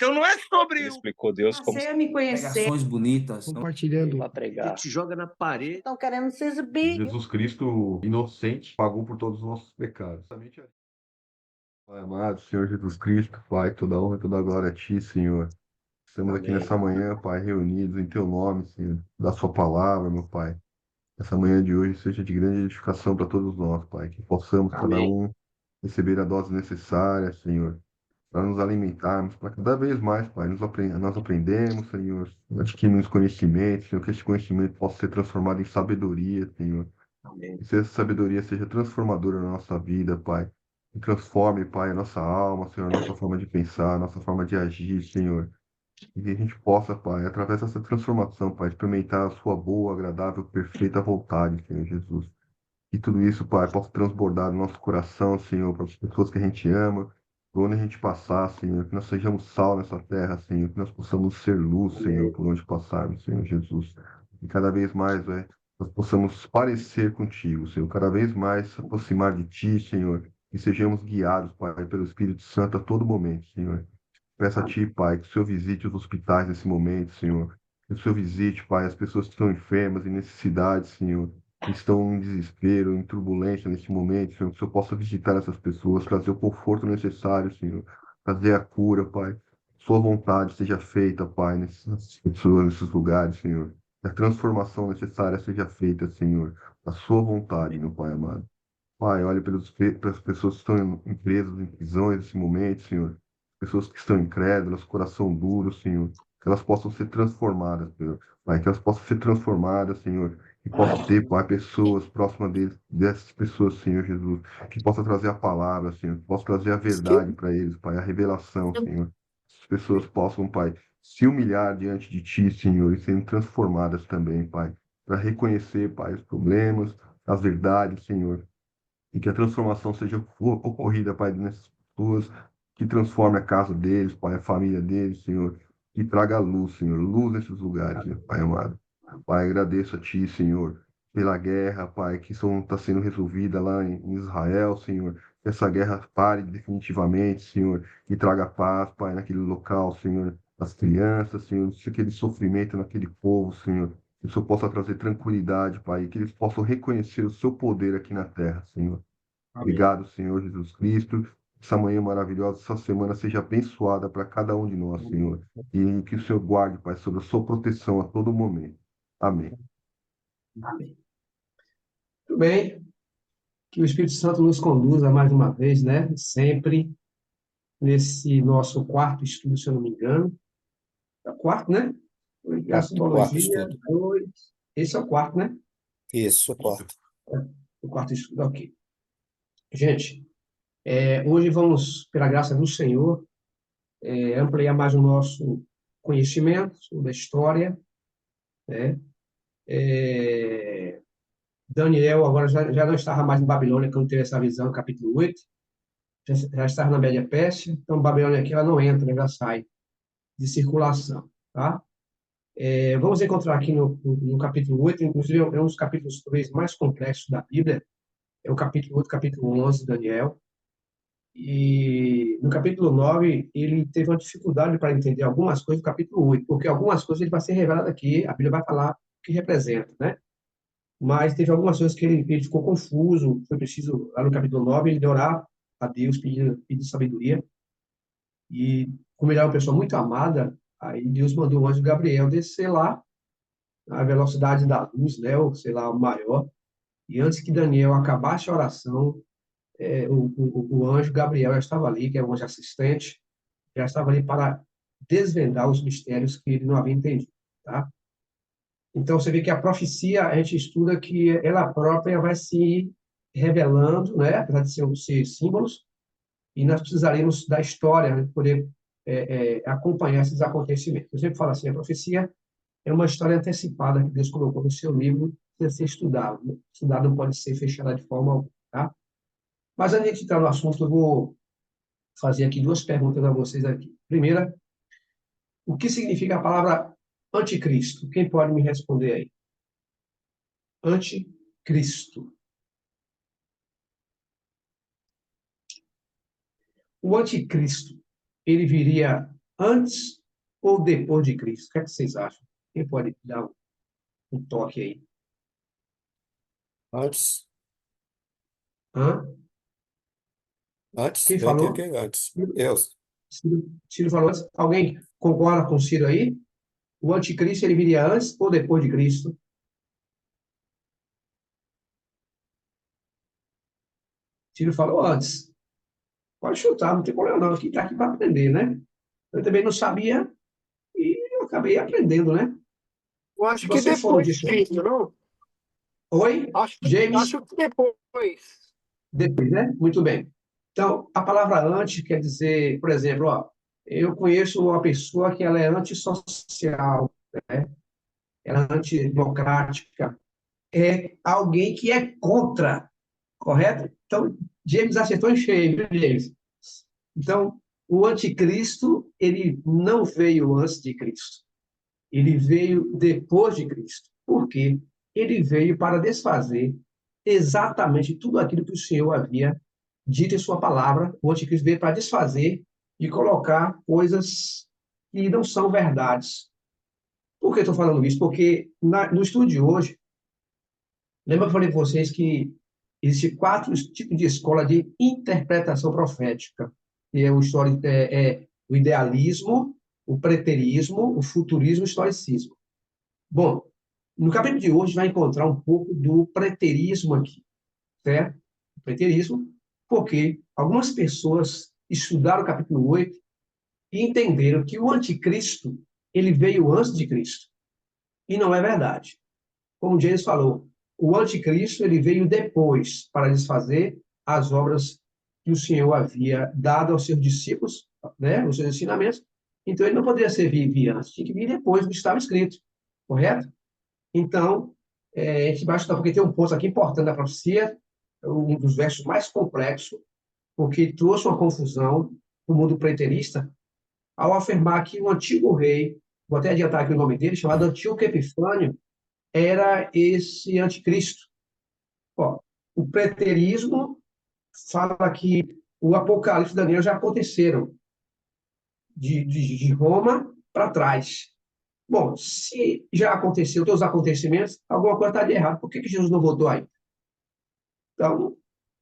Então não é sobre Ele explicou Deus como Passei a me conhecer. Pregações bonitas. compartilhando. para pregar. te joga na parede. Estão querendo se exibir. Jesus Cristo, inocente, pagou por todos os nossos pecados. Pai amado, Senhor Jesus Cristo, Pai, toda honra e toda glória a Ti, Senhor. Estamos aqui Amém. nessa manhã, Pai, reunidos em Teu nome, Senhor, da Sua palavra, meu Pai. Essa manhã de hoje seja de grande edificação para todos nós, Pai, que possamos cada Amém. um receber a dose necessária, Senhor, para nos alimentarmos, para cada vez mais, Pai, nós aprendemos, Senhor, adquirimos conhecimento, Senhor, que esse conhecimento possa ser transformado em sabedoria, Senhor. Amém. Que essa sabedoria seja transformadora na nossa vida, Pai. E transforme, Pai, a nossa alma, Senhor, a nossa forma de pensar, a nossa forma de agir, Senhor. E que a gente possa, Pai, através dessa transformação, Pai, experimentar a Sua boa, agradável, perfeita vontade, Senhor Jesus. E tudo isso, Pai, possa transbordar no nosso coração, Senhor, para as pessoas que a gente ama, por onde a gente passar, Senhor, que nós sejamos sal nessa terra, Senhor, que nós possamos ser luz, Senhor, por onde passarmos, Senhor Jesus. E cada vez mais, nós possamos parecer contigo, Senhor, cada vez mais se aproximar de Ti, Senhor, e sejamos guiados, Pai, pelo Espírito Santo a todo momento, Senhor. Peço a Ti, Pai, que o Senhor visite os hospitais nesse momento, Senhor. Que o Senhor visite, Pai, as pessoas que estão enfermas, em necessidade, Senhor, que estão em desespero, em turbulência nesse momento, Senhor. Que o Senhor possa visitar essas pessoas, trazer o conforto necessário, Senhor. Trazer a cura, Pai. Sua vontade seja feita, Pai, nessas pessoas, nesses lugares, Senhor. Que a transformação necessária seja feita, Senhor. A Sua vontade, meu Pai amado. Pai, olhe pelas pessoas que estão presas em prisões nesse momento, Senhor. Pessoas que estão incrédulas, coração duro, Senhor. Que elas possam ser transformadas, Senhor. Pai, que elas possam ser transformadas, Senhor. E possa ter, Pai, pessoas próximas dessas pessoas, Senhor Jesus. Que possa trazer a palavra, Senhor. Que possa trazer a verdade para eles, Pai. A revelação, Senhor. As pessoas possam, Pai, se humilhar diante de Ti, Senhor. E serem transformadas também, Pai. Para reconhecer, Pai, os problemas, as verdades, Senhor. E que a transformação seja ocorrida, Pai, nessas pessoas, que transforme a casa deles, Pai, a família deles, Senhor, que traga luz, Senhor, luz nesses lugares, meu Pai amado. Pai, agradeço a Ti, Senhor, pela guerra, Pai, que está sendo resolvida lá em Israel, Senhor, que essa guerra pare definitivamente, Senhor, e traga paz, Pai, naquele local, Senhor, as crianças, Senhor, aquele sofrimento naquele povo, Senhor, que o Senhor possa trazer tranquilidade, Pai, e que eles possam reconhecer o Seu poder aqui na terra, Senhor. Amém. Obrigado, Senhor Jesus Cristo. Essa manhã maravilhosa, essa semana seja abençoada para cada um de nós, Senhor. E que o Senhor guarde, Pai, sobre a Sua proteção a todo momento. Amém. Amém. Muito bem. Que o Espírito Santo nos conduza mais uma vez, né? Sempre nesse nosso quarto estudo, se eu não me engano. É o quarto, né? Quarto Simbologia, estudo. 2. Esse é o quarto, né? Isso, quarto. O quarto estudo, ok. Gente, hoje vamos, pela graça do Senhor, ampliar mais o nosso conhecimento sobre a história, né? Daniel agora já não estava mais em Babilônia, quando teve essa visão, capítulo 8, já estava na Média Pérsia, então Babilônia aqui ela não entra, ela sai de circulação, tá? Vamos encontrar aqui no capítulo 8, inclusive é um dos capítulos talvez mais complexos da Bíblia, é o capítulo 8, capítulo 11 de Daniel, e no capítulo 9 ele teve uma dificuldade para entender algumas coisas do capítulo 8, porque algumas coisas ele vai ser revelado aqui, a Bíblia vai falar o que representa, né? Mas teve algumas coisas que ele ficou confuso, foi preciso, lá no capítulo 9, ele orar a Deus, pedir sabedoria, e como ele era uma pessoa muito amada, aí Deus mandou o anjo Gabriel descer lá, a velocidade da luz, né, ou sei lá, maior, e antes que Daniel acabasse a oração, o anjo Gabriel já estava ali, que é o anjo assistente, já estava ali para desvendar os mistérios que ele não havia entendido, tá? Então, você vê que a profecia, a gente estuda que ela própria vai se revelando, né? Apesar de ser símbolos, e nós precisaremos da história, né? Para poder acompanhar esses acontecimentos. Eu sempre falo assim, a profecia é uma história antecipada que Deus colocou no seu livro para ser estudado. Né? Estudado não pode ser fechada de forma alguma, tá? Mas antes de entrar no assunto, eu vou fazer aqui duas perguntas a vocês aqui. Primeira, o que significa a palavra anticristo? Quem pode me responder aí? Anticristo. O anticristo, ele viria antes ou depois de Cristo? O que é que vocês acham? Quem pode dar um toque aí? Antes, Hã? antes, Quem eu entendo que falou? é antes. Eu, Ciro falou antes. Alguém concorda com o Ciro aí? O anticristo ele viria antes ou depois de Cristo? Ciro falou antes. Pode chutar, não tem problema não. Aqui está aqui para aprender, né? Eu também não sabia e eu acabei aprendendo, né? Eu Se acho que você for depois disso. disso, não? Oi? James? Acho que depois. Depois, né? Muito bem. Então, a palavra anti quer dizer, por exemplo, ó, eu conheço uma pessoa que ela é antissocial, né? Ela é antidemocrática, é alguém que é contra, correto? Então, James acertou em cheio, viu, James? Então, o anticristo, ele não veio antes de Cristo. Ele veio depois de Cristo. Por quê? Ele veio para desfazer exatamente tudo aquilo que o Senhor havia dito em sua palavra. O anticristo veio para desfazer e colocar coisas que não são verdades. Por que estou falando isso? Porque no estudo de hoje, lembra que eu falei para vocês que existem 4 tipos de escola de interpretação profética, que é o idealismo, o preterismo, o futurismo e o historicismo. Bom, no capítulo de hoje vai encontrar um pouco do preterismo aqui, certo? O preterismo, porque algumas pessoas estudaram o capítulo 8 e entenderam que o anticristo, ele veio antes de Cristo. E não é verdade. Como James falou, o anticristo ele veio depois para desfazer as obras que o Senhor havia dado aos seus discípulos, né, os seus ensinamentos. Então ele não poderia vir antes, tinha que vir depois do que estava escrito, correto? Então, a gente vai estudar, porque tem um ponto aqui importante da profecia, um dos versos mais complexos, porque trouxe uma confusão no mundo preterista, ao afirmar que o antigo rei, vou até adiantar aqui o nome dele, chamado Antíoco Epifânio, era esse anticristo. Ó, o preterismo fala que o Apocalipse e Daniel já aconteceram, de Roma para trás. Bom, se já aconteceu todos os acontecimentos, alguma coisa está de errado. Por que Jesus não voltou aí? Então,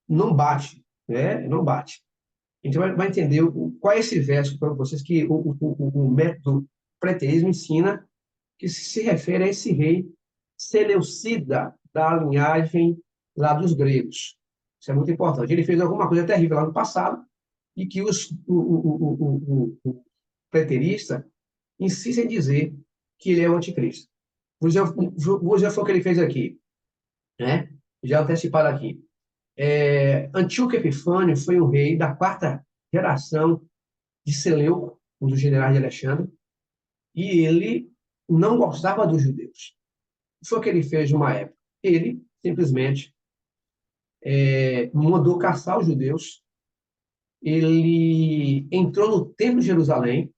não bate, né? Não bate. A gente vai entender qual é esse verso para vocês que o método preterismo ensina que se refere a esse rei Seleucida da linhagem lá dos gregos. Isso é muito importante. Ele fez alguma coisa terrível lá no passado e que o preterista insiste em dizer que ele é o anticristo. Vou dizer o que ele fez aqui, né? Já antecipado aqui. Antíoco Epifânio foi um rei da 4ª geração de Seleuco, um dos generais de Alexandre, e ele não gostava dos judeus. O que foi que ele fez numa época? Ele simplesmente mandou caçar os judeus, ele entrou no Templo de Jerusalém,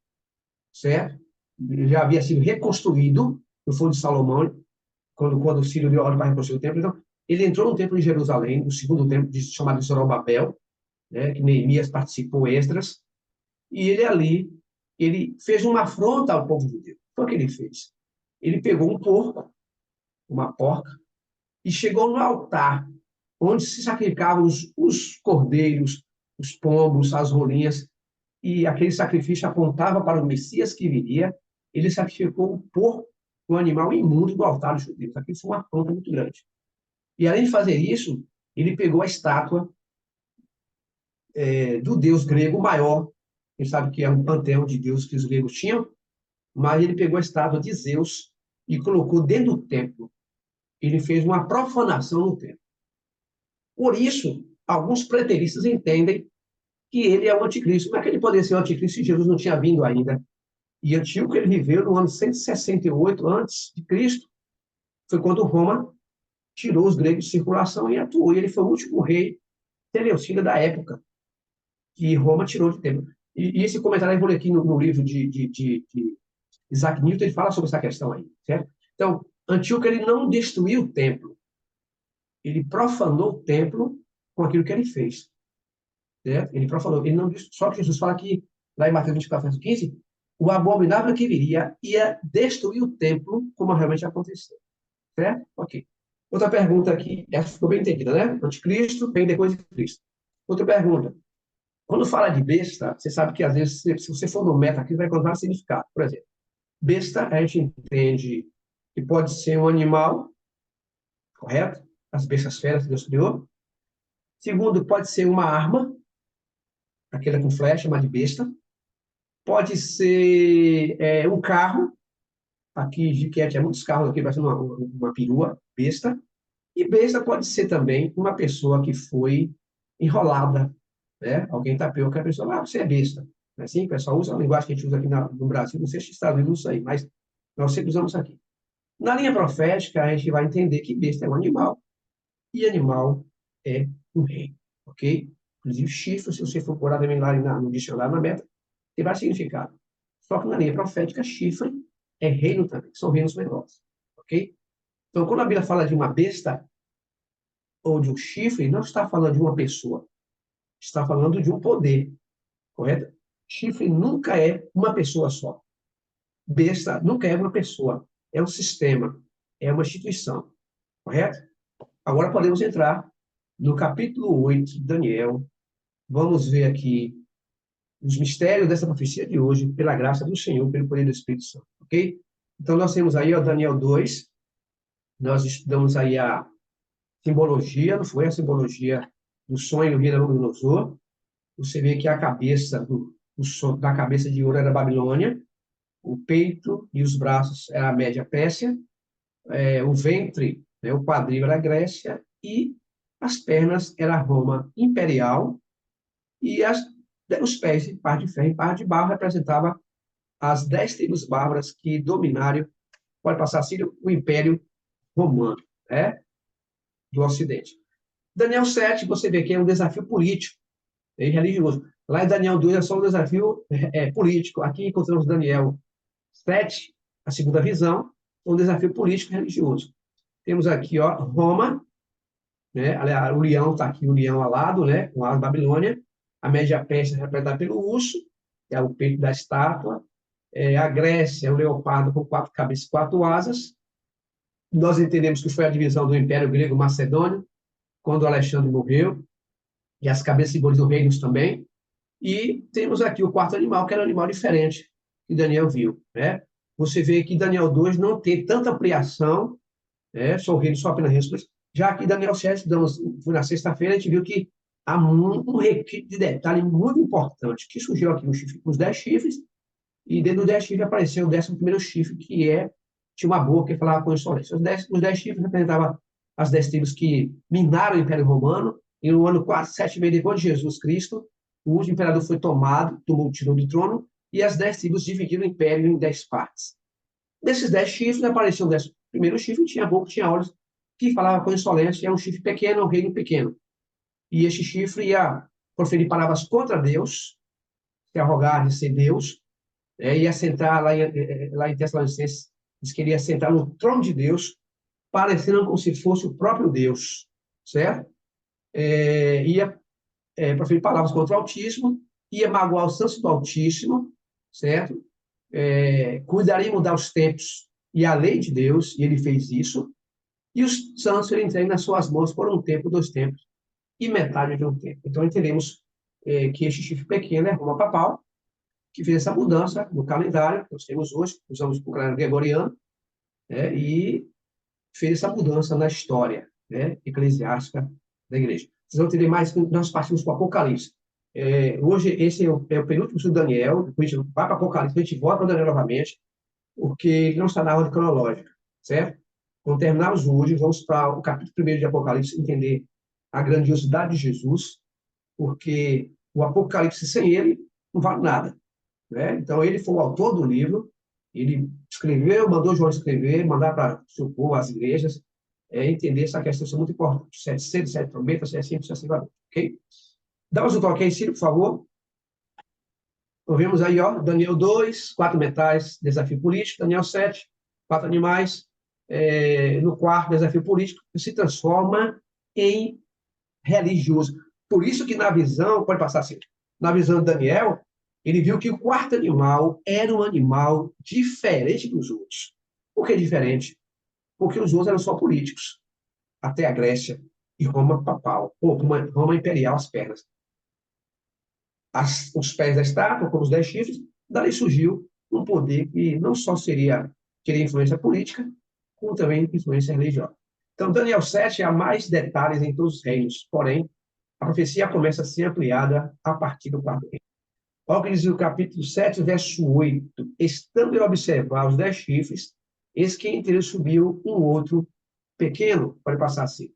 certo? Ele já havia sido reconstruído no Fundo de Salomão, quando o Ciro deu ordem para reconstruir o templo. Então, ele entrou no Templo de Jerusalém, no segundo templo, chamado de Zorobabel, né, que Neemias participou, Esdras, e ele ali, ele fez uma afronta ao povo judeu. O que ele fez? Ele pegou um porco, uma porca, e chegou no altar, onde se sacrificavam os cordeiros, os pombos, as rolinhas, e aquele sacrifício apontava para o Messias que viria. Ele sacrificou um porco, um animal imundo do altar dos judeus. Aquilo foi uma afronta muito grande. E além de fazer isso, ele pegou a estátua do deus grego maior. A gente sabe que é um panteão de deuses que os gregos tinham, mas ele pegou a estátua de Zeus e colocou dentro do templo. Ele fez uma profanação no templo. Por isso, alguns preteristas entendem que ele é o anticristo. Como é que ele poderia ser o anticristo se Jesus não tinha vindo ainda? E Antíoco ele viveu no ano 168 antes de Cristo. Foi quando Roma tirou os gregos de circulação e atuou. E ele foi o último rei Seleucida da época que Roma tirou de tempo. E esse comentário eu vou ler aqui no livro de Isaac Newton, ele fala sobre essa questão aí, certo? Então, Antíoco ele não destruiu o templo. Ele profanou o templo com aquilo que ele fez. Certo? Ele profanou. Ele não, só que Jesus fala que, lá em Mateus 24, 15, o abominável que viria ia destruir o templo, como realmente aconteceu. Certo? Ok. Outra pergunta aqui, essa ficou bem entendida, né? Anticristo vem depois de Cristo. Outra pergunta. Quando fala de besta, você sabe que às vezes, se você for no meta aqui, vai encontrar significado. Por exemplo, besta, a gente entende que pode ser um animal, correto? As bestas feras que Deus criou. Segundo, pode ser uma arma, aquela com flecha, chamada de besta. Pode ser um carro. Aqui, Jiquete, é muitos carros aqui, vai ser uma perua, besta. E besta pode ser também uma pessoa que foi enrolada, né? Alguém tapeou que a pessoa, você é besta. Não é assim? O pessoal usa a linguagem que a gente usa aqui no Brasil, não sei se nos Estados Unidos, não sei, mas nós sempre usamos isso aqui. Na linha profética, a gente vai entender que besta é um animal e animal é um rei, ok? Inclusive, chifre, se você for procurar também lá no dicionário, na meta, tem vários significados. Só que na linha profética, chifre é reino também, são reinos menores, ok? Então, quando a Bíblia fala de uma besta ou de um chifre, não está falando de uma pessoa, está falando de um poder, correto? Chifre nunca é uma pessoa só. Besta nunca é uma pessoa, é um sistema, é uma instituição, correto? Agora podemos entrar no capítulo 8 de Daniel. Vamos ver aqui os mistérios dessa profecia de hoje, pela graça do Senhor, pelo poder do Espírito Santo, ok? Então, nós temos aí, ó, Daniel 2, nós estudamos aí a simbologia, não foi a simbologia do sonho do rei Nabucodonosor. Você vê que a cabeça da cabeça de ouro era a Babilônia, o peito e os braços era a Média Pérsia, o ventre, né, o quadril era a Grécia, e as pernas era a Roma imperial, e os pés de par de ferro e par de barro representava as 10 tribos bárbaras que dominaram, pode passar assim, o Império Romano, né, do Ocidente. Daniel 7, você vê que é um desafio político e religioso. Lá em Daniel 2 é só um desafio político. Aqui encontramos Daniel 7, a segunda visão, um desafio político e religioso. Temos aqui, ó, Roma, né? Aliás, o leão está aqui, o leão alado, né? Com a Babilônia. A Média Pérsia representada pelo urso, que é o peito da estátua. A Grécia é o leopardo com 4 cabeças e 4 asas. Nós entendemos que foi a divisão do Império Grego Macedônio, quando Alexandre morreu, e as cabeças simbolizam reinos também. E temos aqui o quarto animal, que era um animal diferente, que Daniel viu, né? Você vê que Daniel 2 não tem tanta ampliação, né? São reinos só apenas reinos. Já que Daniel 7, foi na sexta-feira, a gente viu que há um requinte de detalhe muito importante, que surgiu aqui os 10 chifres, e dentro dos 10 chifres apareceu o 11º chifre, que tinha uma boca que falava com insolência. Os 10 chifres representavam as 10 tribos que minaram o Império Romano, e no ano 7,5 depois de Jesus Cristo, o último imperador foi tirou do trono, e as 10 tribos dividiram o império em 10 partes. Desses 10 chifres, apareceu o 11º chifre, tinha boca, tinha olhos, que falava com insolência, é um chifre pequeno, é um reino pequeno. E este chifre ia proferir palavras contra Deus, se arrogar de ser Deus, ia sentar lá em Tessalonicenses, diz que ele ia sentar no trono de Deus, parecendo como se fosse o próprio Deus, certo? Ia proferir palavras contra o Altíssimo, ia magoar os santos do Altíssimo, certo? Cuidaria em mudar os tempos e a lei de Deus, e ele fez isso, e os santos seriam entregues nas suas mãos por um tempo, 2 tempos, e metade de um tempo. Então, entendemos que este chifre pequeno é Roma Papal, que fez essa mudança no calendário que nós temos hoje, usamos o calendário gregoriano, e fez essa mudança na história, eclesiástica da igreja. Vocês vão entender mais que nós partimos para o Apocalipse. Hoje, esse é o penúltimo estudo de Daniel, depois a gente vai para o Apocalipse, a gente volta para Daniel novamente, porque ele não está na ordem cronológica, certo? Quando terminarmos hoje, vamos para o capítulo 1 de Apocalipse, entender a grandiosidade de Jesus, porque o Apocalipse sem ele não vale nada, né? Então, ele foi o autor do livro, ele escreveu, mandou João escrever, mandar para o seu povo, as igrejas, entender essa questão, isso é muito importante. 7 seres, 7 trombetas, 7 símbolos, 7 valores, ok? Dá mais um toque aí, Ciro, por favor. Então, vemos aí, ó, Daniel 2, 4 metais, desafio político. Daniel 7, 4 animais. No quarto, desafio político, se transforma em religioso. Por isso que na visão, pode passar assim, na visão de Daniel, ele viu que o quarto animal era um animal diferente dos outros. Por que diferente? Porque os outros eram só políticos, até a Grécia e Roma papal, ou Roma imperial, as pernas. Os pés da estátua, como os 10 chifres, dali surgiu um poder que não só teria influência política, como também influência religiosa. Então, Daniel 7 há mais detalhes em todos os reinos, porém, a profecia começa a ser ampliada a partir do quarto reino. Olha o que diz o capítulo 7, verso 8. Estando a observar os 10 chifres, eis que entre eles subiu um outro pequeno, pode passar assim.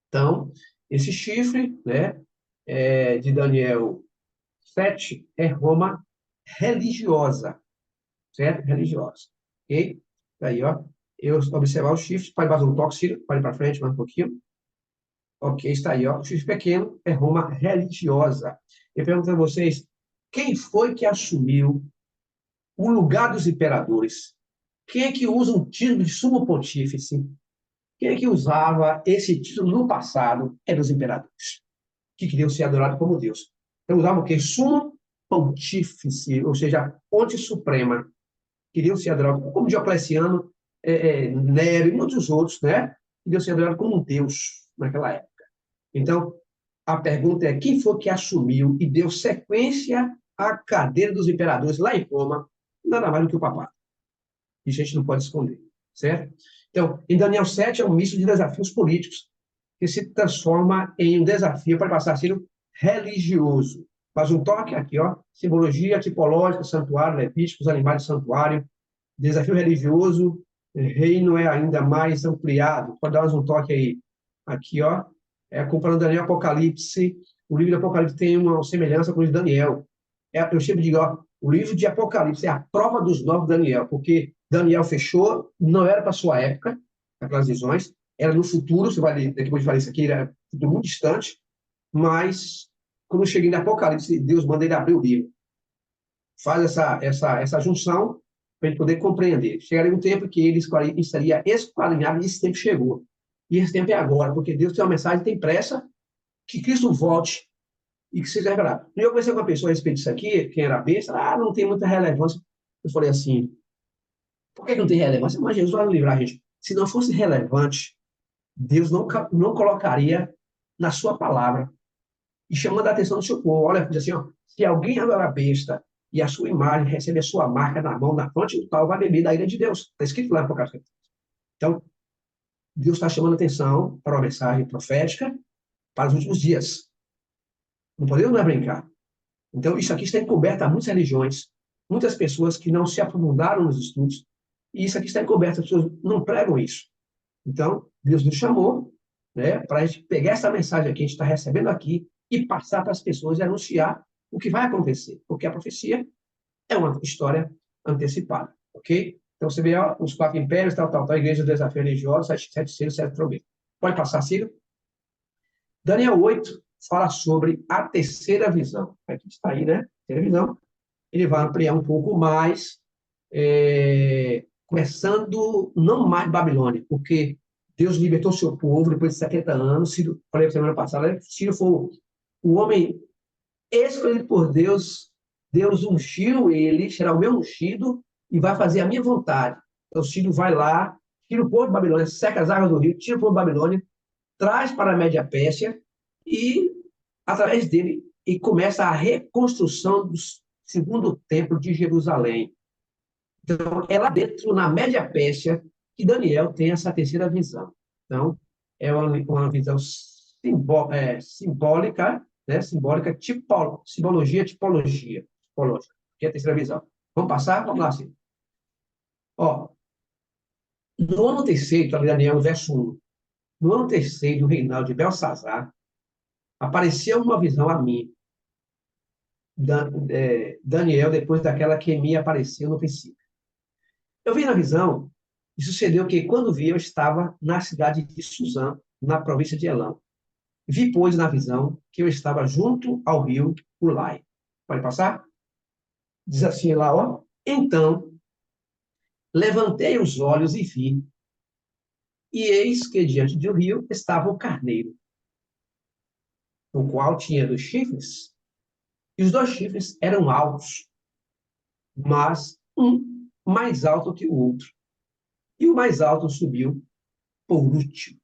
Então, esse chifre, né, de Daniel 7 é Roma religiosa, certo? Religiosa, ok? Aí, ó, eu observar os chifres, pode fazer um toque, Ciro, pode ir para frente mais um pouquinho. Ok, está aí, ó. O chifre pequeno é Roma religiosa. Eu pergunto a vocês, quem foi que assumiu o lugar dos imperadores? Quem é que usa um título de sumo pontífice? Quem é que usava esse título no passado? Eram os imperadores, que queriam ser adorados como Deus. Então usavam o quê? Sumo pontífice, ou seja, ponte suprema. Queriam ser adorados como Diocleciano, Nero e muitos outros, né? Queriam ser adorados como Deus naquela época. Então, a pergunta é, quem foi que assumiu e deu sequência à cadeira dos imperadores lá em Roma? Nada mais do que o papado. Isso a gente não pode esconder, certo? Então, em Daniel 7 é um misto de desafios políticos que se transforma em um desafio para passar a ser religioso. Faz um toque aqui, ó, simbologia tipológica, santuário, levíticos, animais de santuário, desafio religioso, reino é ainda mais ampliado. Pode dar mais um toque aí. Aqui, ó, comparando Daniel e Apocalipse, o livro de Apocalipse tem uma semelhança com o de Daniel. Eu sempre digo, ó, o livro de Apocalipse é a prova dos 9 de Daniel, porque Daniel fechou, não era para sua época, aquelas visões, era no futuro, você vai ler, depois de falar isso aqui, era muito distante, mas quando chega em Apocalipse, Deus manda ele abrir o livro. Faz essa junção para ele poder compreender. Chegaria um tempo que ele estaria esquadrinhado e esse tempo chegou. E esse tempo é agora, porque Deus tem uma mensagem, tem pressa, que Cristo volte e que seja revelado. E eu conversei com uma pessoa a respeito disso aqui, quem era besta, não tem muita relevância. Eu falei assim, por que não tem relevância? Mas Jesus vai livrar a gente. Se não fosse relevante, Deus não colocaria na sua palavra e chamando a atenção do seu povo. Olha, diz assim, ó, se alguém adora a besta e a sua imagem recebe a sua marca na mão, na fronte, o tal vai beber da ira de Deus. Está escrito lá no Apocalipse. Então, Deus está chamando a atenção para uma mensagem profética para os últimos dias. Não podemos mais brincar. Então, isso aqui está encoberto a muitas religiões, muitas pessoas que não se aprofundaram nos estudos, e isso aqui está encoberto, as pessoas não pregam isso. Então, Deus nos chamou, né, para a gente pegar essa mensagem aqui, que a gente está recebendo aqui, e passar para as pessoas e anunciar o que vai acontecer, porque a profecia é uma história antecipada, ok? Então, você vê ó, os 4 impérios, tal, igreja do desafio religioso, 7 selos, 7 trombetas. Pode passar, Ciro? Daniel 8 fala sobre a terceira visão. Aqui está aí, né? Terceira visão. Ele vai ampliar um pouco mais, começando não mais de Babilônia, porque Deus libertou seu povo depois de 70 anos. Ciro, falei semana passada, Ciro foi o homem escolhido por Deus. Deus ungiu ele, será o meu ungido, e vai fazer a minha vontade. Então, Ciro vai lá, tira o povo de Babilônia, seca as águas do rio, tira o povo de Babilônia, traz para a Média Pérsia e, através dele, e começa a reconstrução do segundo templo de Jerusalém. Então, é lá dentro, na Média Pérsia, que Daniel tem essa terceira visão. Então, é uma visão simbólica, né? Simbólica, simbologia, tipológica, que é a terceira visão. Vamos passar? Vamos lá, sim. Ó, no ano terceiro, Daniel, verso 1, no ano terceiro do reinado de Belsazar, apareceu uma visão a mim, Daniel, depois daquela que me apareceu no princípio. Eu vi na visão, e sucedeu que, quando vi, eu estava na cidade de Suzã, na província de Elão. Vi, pois, na visão, que eu estava junto ao rio Ulai. Pode passar? Diz assim lá, ó. Então, levantei os olhos e vi, e eis que diante do rio estava o carneiro, o qual tinha 2 chifres E os dois chifres eram altos, mas um mais alto que o outro. E o mais alto subiu por último.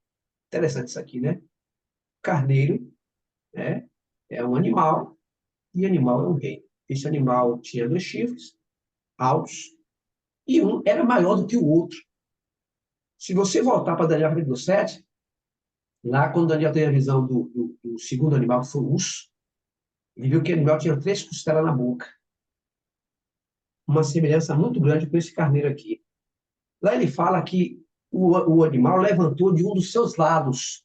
Interessante isso aqui, né? Carneiro, né, é um animal e animal é um rei. Esse animal tinha dois chifres altos e um era maior do que o outro. Se você voltar para Daniel capítulo 7, lá quando Daniel tem a visão do segundo animal, que foi o urso, ele viu que o animal tinha 3 costelas na boca. Uma semelhança muito grande com esse carneiro aqui. Lá ele fala que o animal levantou de um dos seus lados.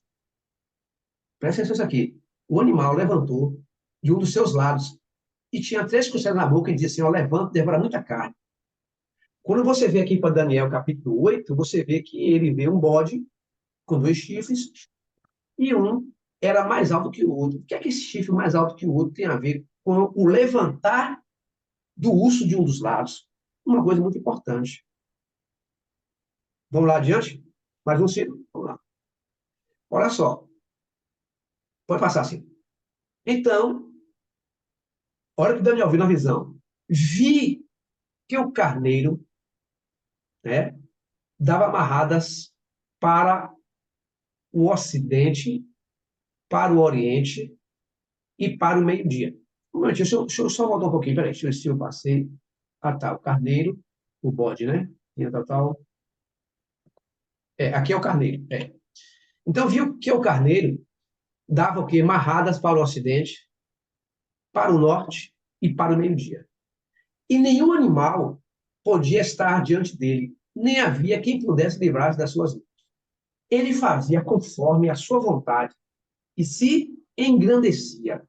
Presta atenção nisso aqui. O animal levantou de um dos seus lados e tinha 3 costelas na boca e dizia assim, ó, levanta, devora muita carne. Quando você vê aqui para Daniel capítulo 8, você vê que ele vê um bode com 2 chifres e um era mais alto que o outro. O que é que esse chifre mais alto que o outro tem a ver com o levantar do urso de um dos lados? Uma coisa muito importante. Vamos lá adiante? Mais um ciclo? Vamos lá. Olha só. Pode passar assim. Então, a hora que Daniel viu na visão, vi que o carneiro, né, dava amarradas para o ocidente, para o oriente e para o meio-dia. Um momentinho, deixa eu só voltar um pouquinho, peraí, deixa eu ver se eu passei. Ah, tá, o carneiro, o bode, né? E tal. Aqui é o carneiro, Então, viu que o carneiro dava o quê? Amarradas para o ocidente, para o norte e para o meio-dia. E nenhum animal podia estar diante dele, nem havia quem pudesse livrar-se das suas mãos. Ele fazia conforme a sua vontade e se engrandecia.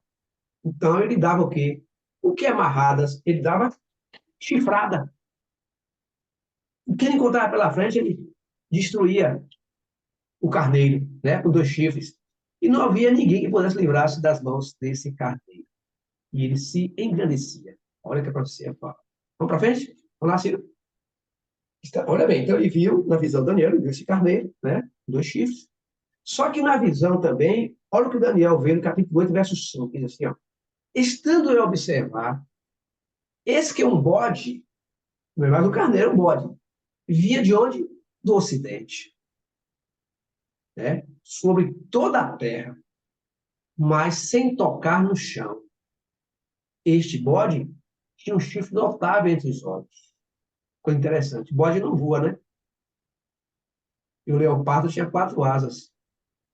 Então, ele dava o quê? O que amarradas? Ele dava chifrada. O que ele encontrava pela frente, ele destruía o carneiro, né, com 2 chifres. E não havia ninguém que pudesse livrar-se das mãos desse carneiro. E ele se engrandecia. Olha o que a profecia fala. Vamos para frente? Vamos lá, Ciro. Olha bem, então ele viu, na visão de Daniel, ele viu esse carneiro, né, 2 chifres. Só que na visão também, olha o que Daniel vê no capítulo 8, verso 5, diz assim, ó, estando eu a observar, esse que é um bode, não é mais um carneiro, é um bode, vinha de onde? Do ocidente, né? Sobre toda a terra, mas sem tocar no chão. Este bode tinha um chifre notável entre os olhos. Coisa interessante. O bode não voa, né? E o leopardo tinha 4 asas.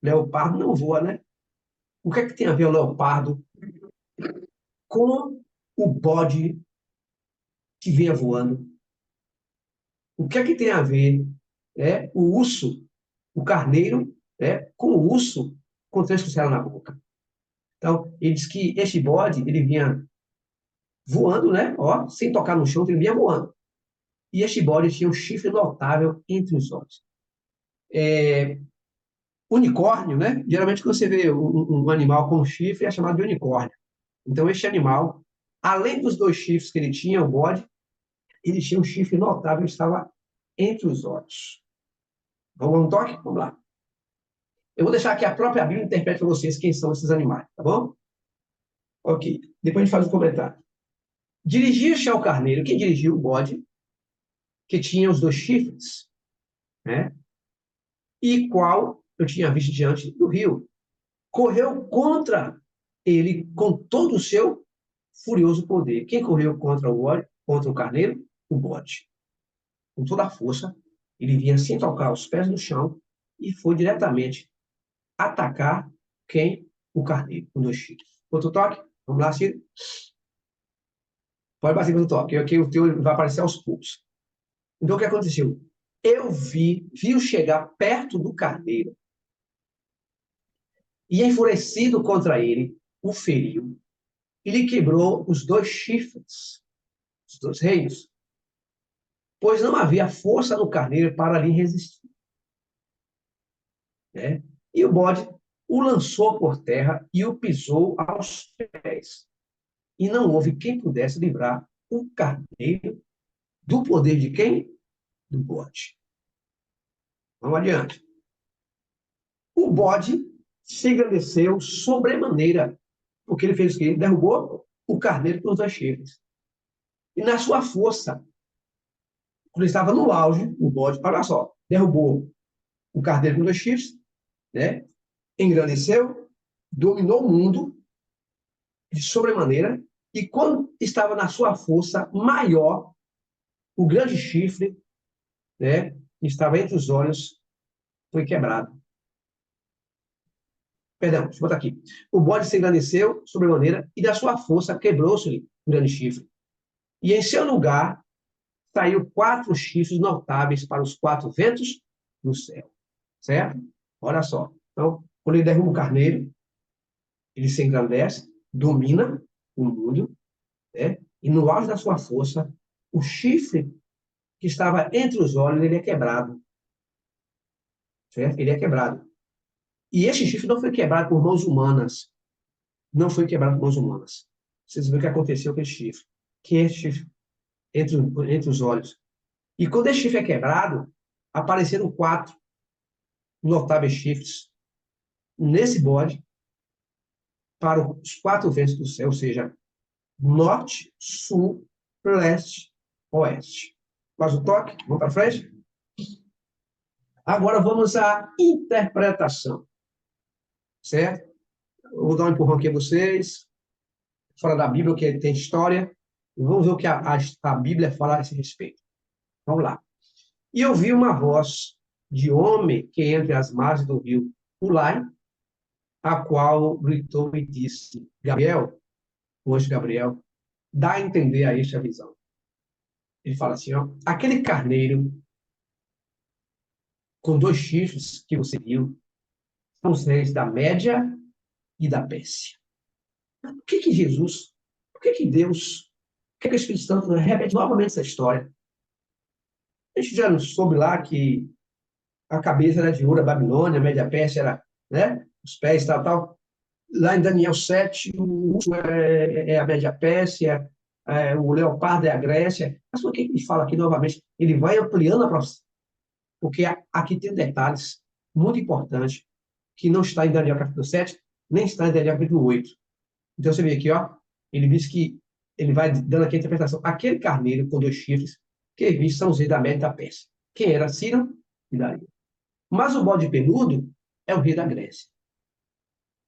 O leopardo não voa, né? O que é que tem a ver o leopardo com o bode que vinha voando? O que é que tem a ver, o urso, o carneiro, com o urso com 3 costelas na boca? Então, ele diz que este bode, ele vinha voando, né? Ó, sem tocar no chão, ele vinha voando. E este bode tinha um chifre notável entre os olhos. Unicórnio, né? Geralmente, quando você vê um animal com chifre, é chamado de unicórnio. Então, este animal, além dos 2 chifres que ele tinha, o bode, ele tinha um chifre notável, estava entre os olhos. Vamos dar um toque? Vamos lá. Eu vou deixar que a própria Bíblia interprete para vocês quem são esses animais, tá bom? Ok. Depois a gente faz um comentário. Dirigia-se ao carneiro. Quem dirigiu? O bode, que tinha os 2 chifres, né? E qual eu tinha visto diante do rio. Correu contra ele com todo o seu furioso poder. Quem correu contra o bode, contra o carneiro? O bode. Com toda a força, ele vinha sem tocar os pés no chão e foi diretamente atacar quem? O carneiro, com 2 chifres. Outro toque? Vamos lá, Ciro? Pode bater no toque, aqui o teu vai aparecer aos poucos. Então, o que aconteceu? Eu viu chegar perto do carneiro e, enfurecido contra ele, o feriu e lhe quebrou os 2 chifres, os 2 reinos, pois não havia força no carneiro para lhe resistir. Né? E o bode o lançou por terra e o pisou aos pés. E não houve quem pudesse livrar o carneiro do poder de quem? Do bode. Vamos adiante. O bode se engrandeceu sobremaneira, porque ele fez o quê? Ele derrubou o carneiro com os 2 chifres. E na sua força, quando ele estava no auge, o bode, olha só, derrubou o carneiro com 2 chifres, né? Engrandeceu, dominou o mundo de sobremaneira, e quando estava na sua força maior, o grande chifre, né, que estava entre os olhos, foi quebrado. Perdão, deixa eu botar aqui. O bode se engrandeceu sobremaneira, e da sua força quebrou-se o grande chifre. E em seu lugar saiu 4 chifres notáveis para os 4 ventos do céu. Certo? Olha só. Então, quando ele derruba o carneiro, ele se engrandece, domina o mundo, né? E no auge da sua força, o chifre que estava entre os olhos, ele é quebrado. Certo? Ele é quebrado. E esse chifre não foi quebrado por mãos humanas. Não foi quebrado por mãos humanas. Vocês viram o que aconteceu com esse chifre. Que é esse chifre entre os olhos. E quando esse chifre é quebrado, apareceram 4 notáveis chifres nesse bode para os 4 ventos do céu, ou seja, norte, sul, leste, oeste. Faz o toque, vamos para frente? Agora vamos à interpretação. Certo? Eu vou dar um empurrão aqui a vocês. Fora da Bíblia, que tem história. Vamos ver o que a Bíblia fala a esse respeito. Vamos lá. E eu vi uma voz de homem que entre as margens do rio Ulai, a qual gritou e disse: Gabriel, o anjo Gabriel, dá a entender a este a visão. Ele fala assim, ó, aquele carneiro com 2 chifres que você viu são os reis da Média e da Pérsia. Por que Jesus, por que Deus, por que o Espírito Santo repete novamente essa história? A gente já soube lá que a cabeça era de ouro, a Babilônia, a Média Pérsia era, né, os pés, tal. Lá em Daniel 7, o urso é a Média Pérsia, o leopardo é a Grécia. Mas por que ele fala aqui novamente? Ele vai ampliando a profecia. Porque aqui tem detalhes muito importantes que não está em Daniel capítulo 7, nem está em Daniel capítulo 8. Então você vê aqui, ó, ele diz que ele vai dando aqui a interpretação. Aquele carneiro com 2 chifres que vi são os reis da Média e da Pérsia. Quem era? Ciro e Dario. Mas o bode peludo é o rei da Grécia.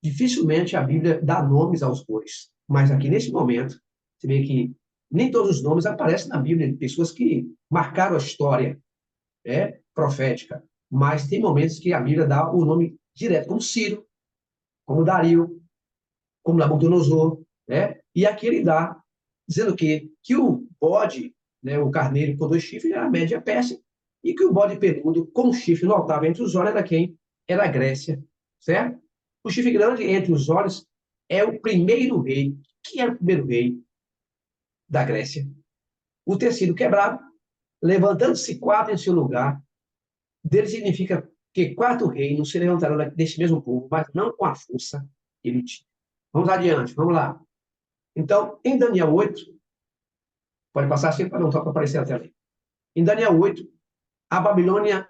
Dificilmente a Bíblia dá nomes aos bois, mas aqui nesse momento, você vê que nem todos os nomes aparecem na Bíblia de pessoas que marcaram a história profética, mas tem momentos que a Bíblia dá o nome direto, como Ciro, como Dario, como Nabucodonosor, né? E aqui ele dá, dizendo que o bode, né, o carneiro com 2 chifres, era a Média Pérsia, e que o bode peludo com um chifre notável entre os olhos era quem? Era a Grécia, certo? O chifre grande entre os olhos é o primeiro rei. Quem era o primeiro rei da Grécia? O tecido quebrado, levantando-se 4 em seu lugar. Dele significa que 4 reinos se levantaram desse mesmo povo, mas não com a força que ele tinha. Vamos adiante, vamos lá. Então, em Daniel 8, pode passar assim para não só para aparecer a tela. Em Daniel 8, a Babilônia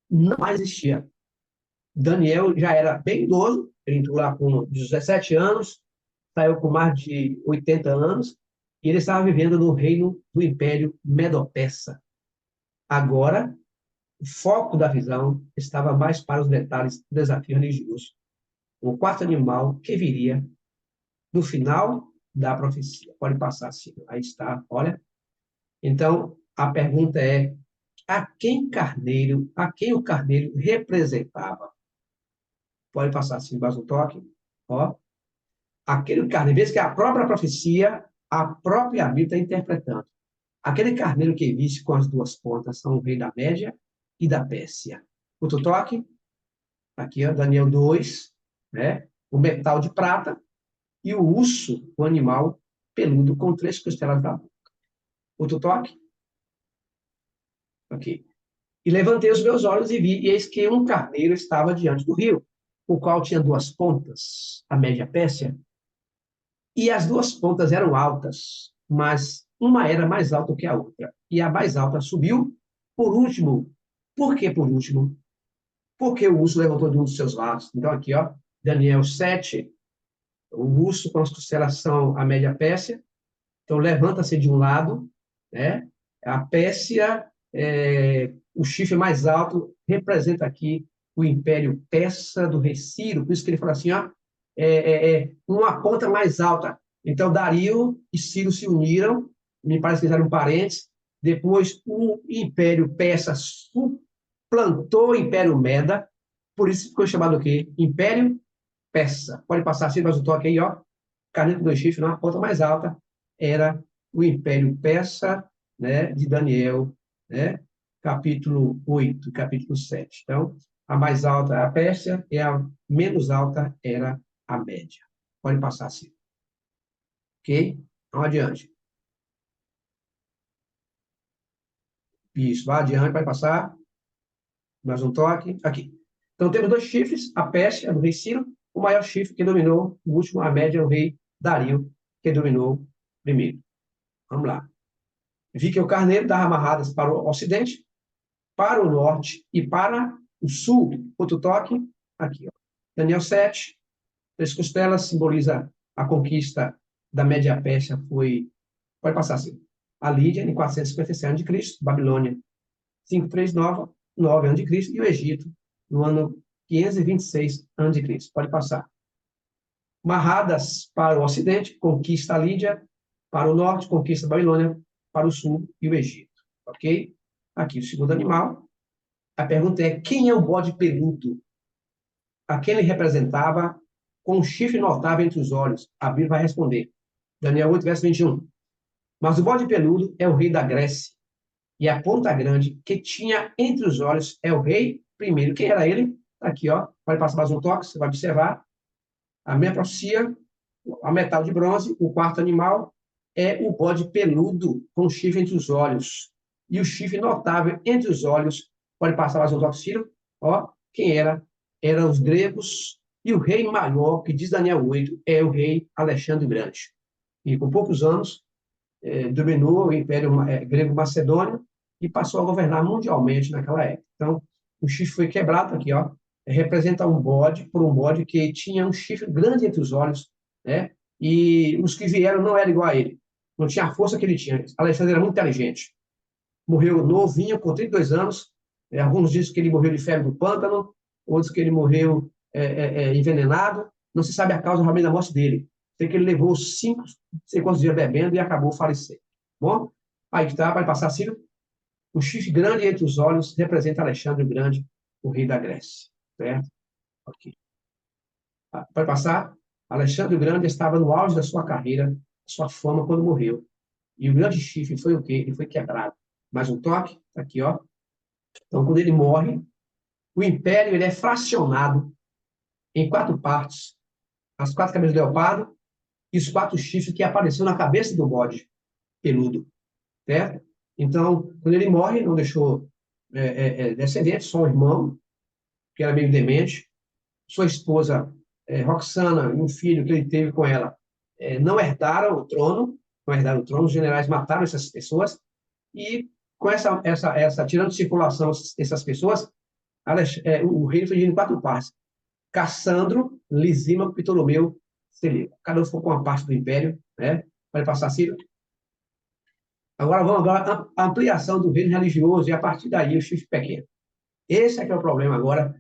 não mais existia. Daniel já era bem idoso, ele entrou lá com 17 anos, saiu com mais de 80 anos, e ele estava vivendo no reino do Império Medo-Persa. Agora, o foco da visão estava mais para os detalhes do desafio religioso. O 4º animal que viria no final da profecia. Pode passar assim, aí está, olha. Então, a pergunta é, a quem o carneiro representava? Pode passar assim, mais um toque. Ó. Aquele carneiro, vê que a própria profecia, a própria Bíblia está interpretando. Aquele carneiro que viste com as 2 pontas são o rei da Média e da Pérsia. Outro toque. Aqui, ó, Daniel 2, né? O metal de prata e o urso, o animal peludo com 3 costelas da boca. Outro toque. Aqui. E levantei os meus olhos e vi, e eis que um carneiro estava diante do rio, o qual tinha 2 pontas, a Média Pérsia, e as 2 pontas eram altas, mas uma era mais alta que a outra, e a mais alta subiu por último. Por que por último? Porque o urso levantou de um dos seus lados. Então aqui, ó, Daniel 7, O urso com as costelas são a média Pérsia. Então, levanta-se de um lado, né? A Pérsia, o chifre mais alto, representa aqui o Império Persa do rei Ciro. Por isso que ele fala assim, ó, uma ponta mais alta. Então, Dario e Ciro se uniram, me parece que fizeram parentes. Depois, o Império Persa suplantou o Império Meda, por isso ficou chamado o quê? Império Persa. Pode passar assim, mas o toque aí, ó. Caneta do chifre, na ponta mais alta, era o Império Persa, né, de Daniel, né, capítulo 8, capítulo 7. Então, a mais alta é a Pérsia e a menos alta era a média. Pode passar assim. Ok? Vamos adiante. Isso, vai adiante, vai passar. Mais um toque. Aqui. Então, temos dois chifres, a Pérsia, do rei Ciro, o maior chifre que dominou, o último, a média, o rei Dario, que dominou primeiro. Vamos lá. Vi que o carneiro dava amarradas para o ocidente, para o norte e para o sul. Outro toque, aqui. Ó. Daniel 7, três costelas, simboliza a conquista da Média Pérsia, foi, pode passar assim, a Lídia, em 456 a.C., Babilônia, 539 a.C., e o Egito, no ano 526 a.C. Pode passar. Marradas para o ocidente, conquista a Lídia, para o norte, conquista a Babilônia, para o sul e o Egito. Ok? Aqui o segundo animal. A pergunta é, quem é o bode peludo? A quem ele representava com um chifre notável entre os olhos? A Bíblia vai responder. Daniel 8, verso 21. Mas o bode peludo é o rei da Grécia, e a ponta grande que tinha entre os olhos é o rei primeiro. Quem era ele? Aqui, ó. Pode passar mais um toque, você vai observar. A minha profecia, a metal de bronze, o quarto animal é o bode peludo com chifre entre os olhos. E o chifre notável entre os olhos, pode passar mais um toque, Ciro, ó, quem era? Eram os gregos, e o rei maior, que diz Daniel 8, é o rei Alexandre o Grande. E com poucos anos, dominou o Império Grego-Macedônio e passou a governar mundialmente naquela época. Então, o chifre foi quebrado aqui, ó, representa um bode, por um bode que tinha um chifre grande entre os olhos, né? E os que vieram não eram igual a ele, não tinha a força que ele tinha. Alexandre era muito inteligente, morreu novinho, com 32 anos, alguns dizem que ele morreu de febre do pântano, outros que ele morreu envenenado, não se sabe a causa realmente da morte dele. Sei que ele levou 5, não sei quantos dias bebendo e acabou falecendo. Bom, aí está, vai passar assim. O chifre grande entre os olhos representa Alexandre o Grande, o rei da Grécia. Certo? Ok. Vai passar. Alexandre o Grande estava no auge da sua carreira, sua fama, quando morreu. E o grande chifre foi o quê? Ele foi quebrado. Mais um toque, tá aqui, ó. Então, quando ele morre, o império ele é fracionado em 4 partes. As 4 cabeças do leopardo e os 4 chifres que apareceram na cabeça do bode peludo. Certo? Então, quando ele morre, não deixou descendentes, só um irmão, que era meio demente. Sua esposa, Roxana, e um filho que ele teve com ela, não herdaram o trono, os generais mataram essas pessoas, e com tirando de circulação essas pessoas, o reino foi dividido em 4 partes. Cassandro, Lisímaco, Ptolomeu, Seleuco. Cada um ficou com uma parte do império, né? Pode passar, Ciro. Agora vamos à ampliação do reino religioso, e a partir daí o chifre pequeno. Esse é que é o problema agora,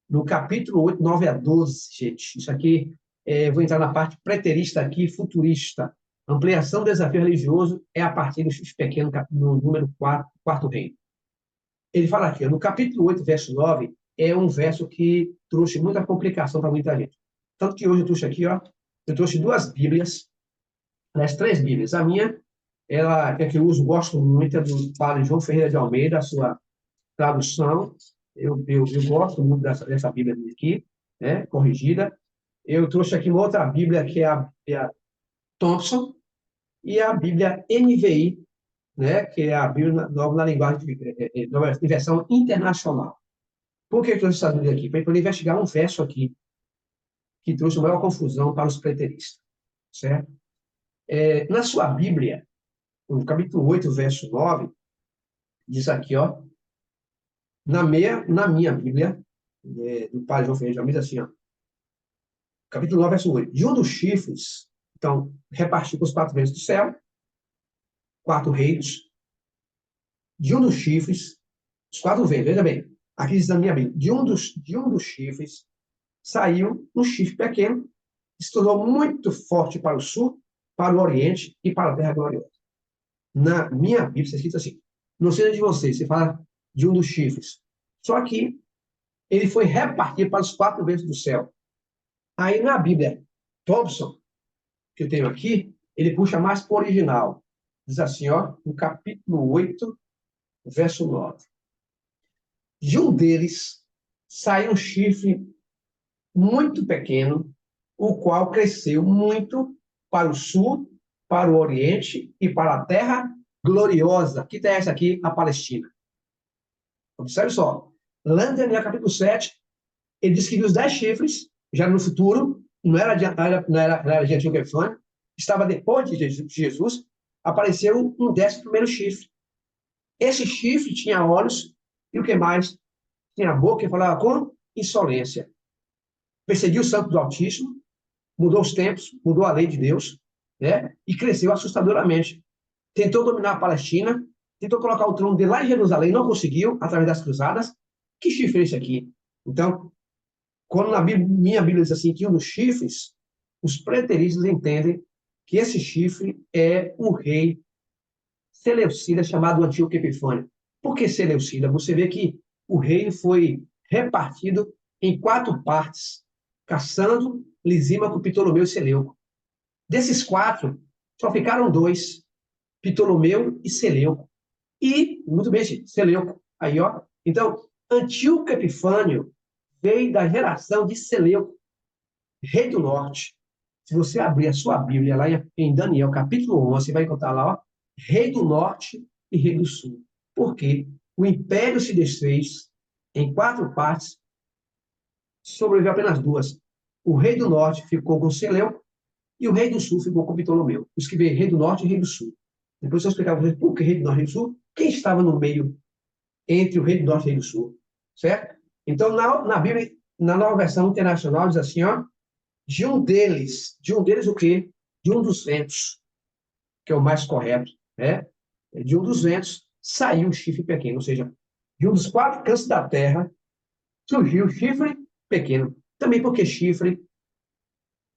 no capítulo 8, 9 a 12, gente. Isso aqui, vou entrar na parte preterista aqui, futurista. Ampliação do desafio religioso é a partir do chifre pequeno, no número 4, quarto reino. Ele fala aqui, no capítulo 8, verso 9, é um verso que trouxe muita complicação para muita gente. Tanto que hoje eu trouxe aqui, ó, eu trouxe 2 Bíblias, aliás, 3 Bíblias. A minha, ela é que eu uso, gosto muito, é do padre João Ferreira de Almeida, a sua tradução. Eu gosto muito dessa Bíblia aqui, né, corrigida. Eu trouxe aqui uma outra Bíblia, que é a Bíblia Thompson, e a Bíblia NVI, né, que é a Bíblia nova na linguagem de versão internacional. Por que eu trouxe essa Bíblia aqui? Para poder investigar um verso aqui que trouxe maior confusão para os preteristas. Certo? Na sua Bíblia, no capítulo 8, verso 9, diz aqui, ó, na minha Bíblia, do Padre João Ferreira de Almeida, assim, ó, capítulo 9, verso 8. De um dos chifres, então, repartiu para os 4 ventos do céu, 4 reinos. De um dos chifres, os 4 ventos, veja bem, aqui diz na minha Bíblia, de um dos chifres saiu um chifre pequeno, que se tornou muito forte para o sul, para o oriente e para a terra gloriosa. Na minha Bíblia está escrito assim, não seja de vocês, você fala de um dos chifres. Só que ele foi repartido para os 4 ventos do céu. Aí na Bíblia Thompson, que eu tenho aqui, ele puxa mais para o original. Diz assim, ó, no capítulo 8, verso 9. De um deles saiu um chifre muito pequeno, o qual cresceu muito para o sul, para o oriente e para a terra gloriosa. Que terra é essa aqui? A Palestina. Observe só. Lá em Daniel capítulo 7, ele diz que os 10 chifres, já no futuro, não era de Antíoco Epifânio, estava depois de Jesus, apareceu um 11º chifre. Esse chifre tinha olhos e o que mais? Tinha boca e falava com insolência. Perseguiu o santo do Altíssimo, mudou os tempos, mudou a lei de Deus, né? E cresceu assustadoramente. Tentou dominar a Palestina, tentou colocar o trono dele lá em Jerusalém, não conseguiu, através das cruzadas. Que chifre é esse aqui? Então, quando na minha Bíblia diz assim, que um dos chifres, os preteristas entendem que esse chifre é o rei Seleucida, chamado Antíoco Epifânio. Por que Seleucida? Você vê que o reino foi repartido em 4 partes, Cassandro, Lisímaco, Ptolomeu e Seleuco. Desses 4, só ficaram 2, Ptolomeu e Seleuco. E, muito bem, Seleuco. Aí, ó. Então, Antíoco Epifânio veio da geração de Seleuco, rei do norte. Se você abrir a sua Bíblia lá em Daniel, capítulo 11, você vai encontrar lá, ó, rei do norte e rei do sul. Por quê? O império se desfez em 4 partes, sobreviveu apenas 2. O rei do norte ficou com Seleuco e o rei do sul ficou com Ptolomeu. Os que veio rei do norte e rei do sul. Depois eu explicar para vocês por que rei do norte e rei do sul, quem estava no meio entre o rei do norte e o rei do sul. Certo? Então, na Bíblia, na nova versão internacional, diz assim, ó, de um deles o quê? De um dos ventos, que é o mais correto, né? De um dos ventos saiu um chifre pequeno, ou seja, de um dos 4 cantos da terra surgiu o chifre pequeno. Também porque chifre,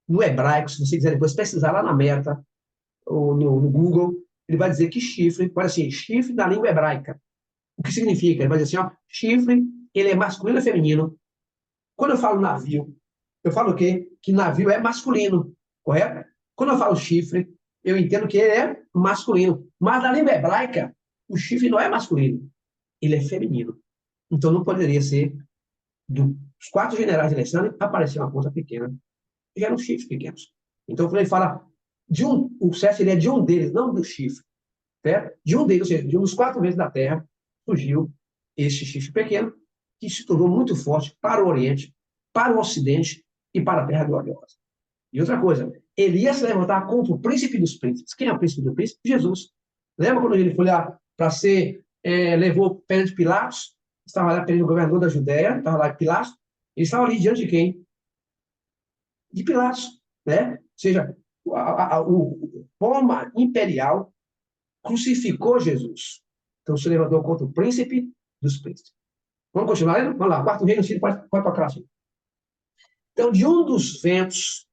no hebraico, se você quiser depois pesquisar lá na Meta, ou no Google, ele vai dizer que chifre, olha assim, chifre na língua hebraica. O que significa? Ele vai dizer assim, ó, chifre, ele é masculino ou feminino. Quando eu falo navio, eu falo o quê? Que navio é masculino, correto? Quando eu falo chifre, eu entendo que ele é masculino. Mas na língua hebraica, o chifre não é masculino, ele é feminino. Então não poderia ser dos 4 generais de Alexandre, aparecer uma ponta pequena. E eram chifres pequenos. Então, quando ele fala o certo seria de um deles, não do chifre. Certo? De um deles, ou seja, de um dos 4 ventos da terra, surgiu este chifre pequeno, que se tornou muito forte para o Oriente, para o Ocidente e para a Terra Gloriosa. E outra coisa, Elias se levantar contra o príncipe dos príncipes. Quem é o príncipe dos príncipes? Jesus. Lembra quando ele foi lá para ser, levou perante Pilatos, estava lá perante o governador da Judéia, estava lá Pilatos, ele estava ali diante de quem? De Pilatos, né? Ou seja, o Roma imperial crucificou Jesus. Então se levantou contra o príncipe dos príncipes. Vamos continuar lendo? Vamos lá, 4 reino, pode tocar assim. Então, de um dos ventos,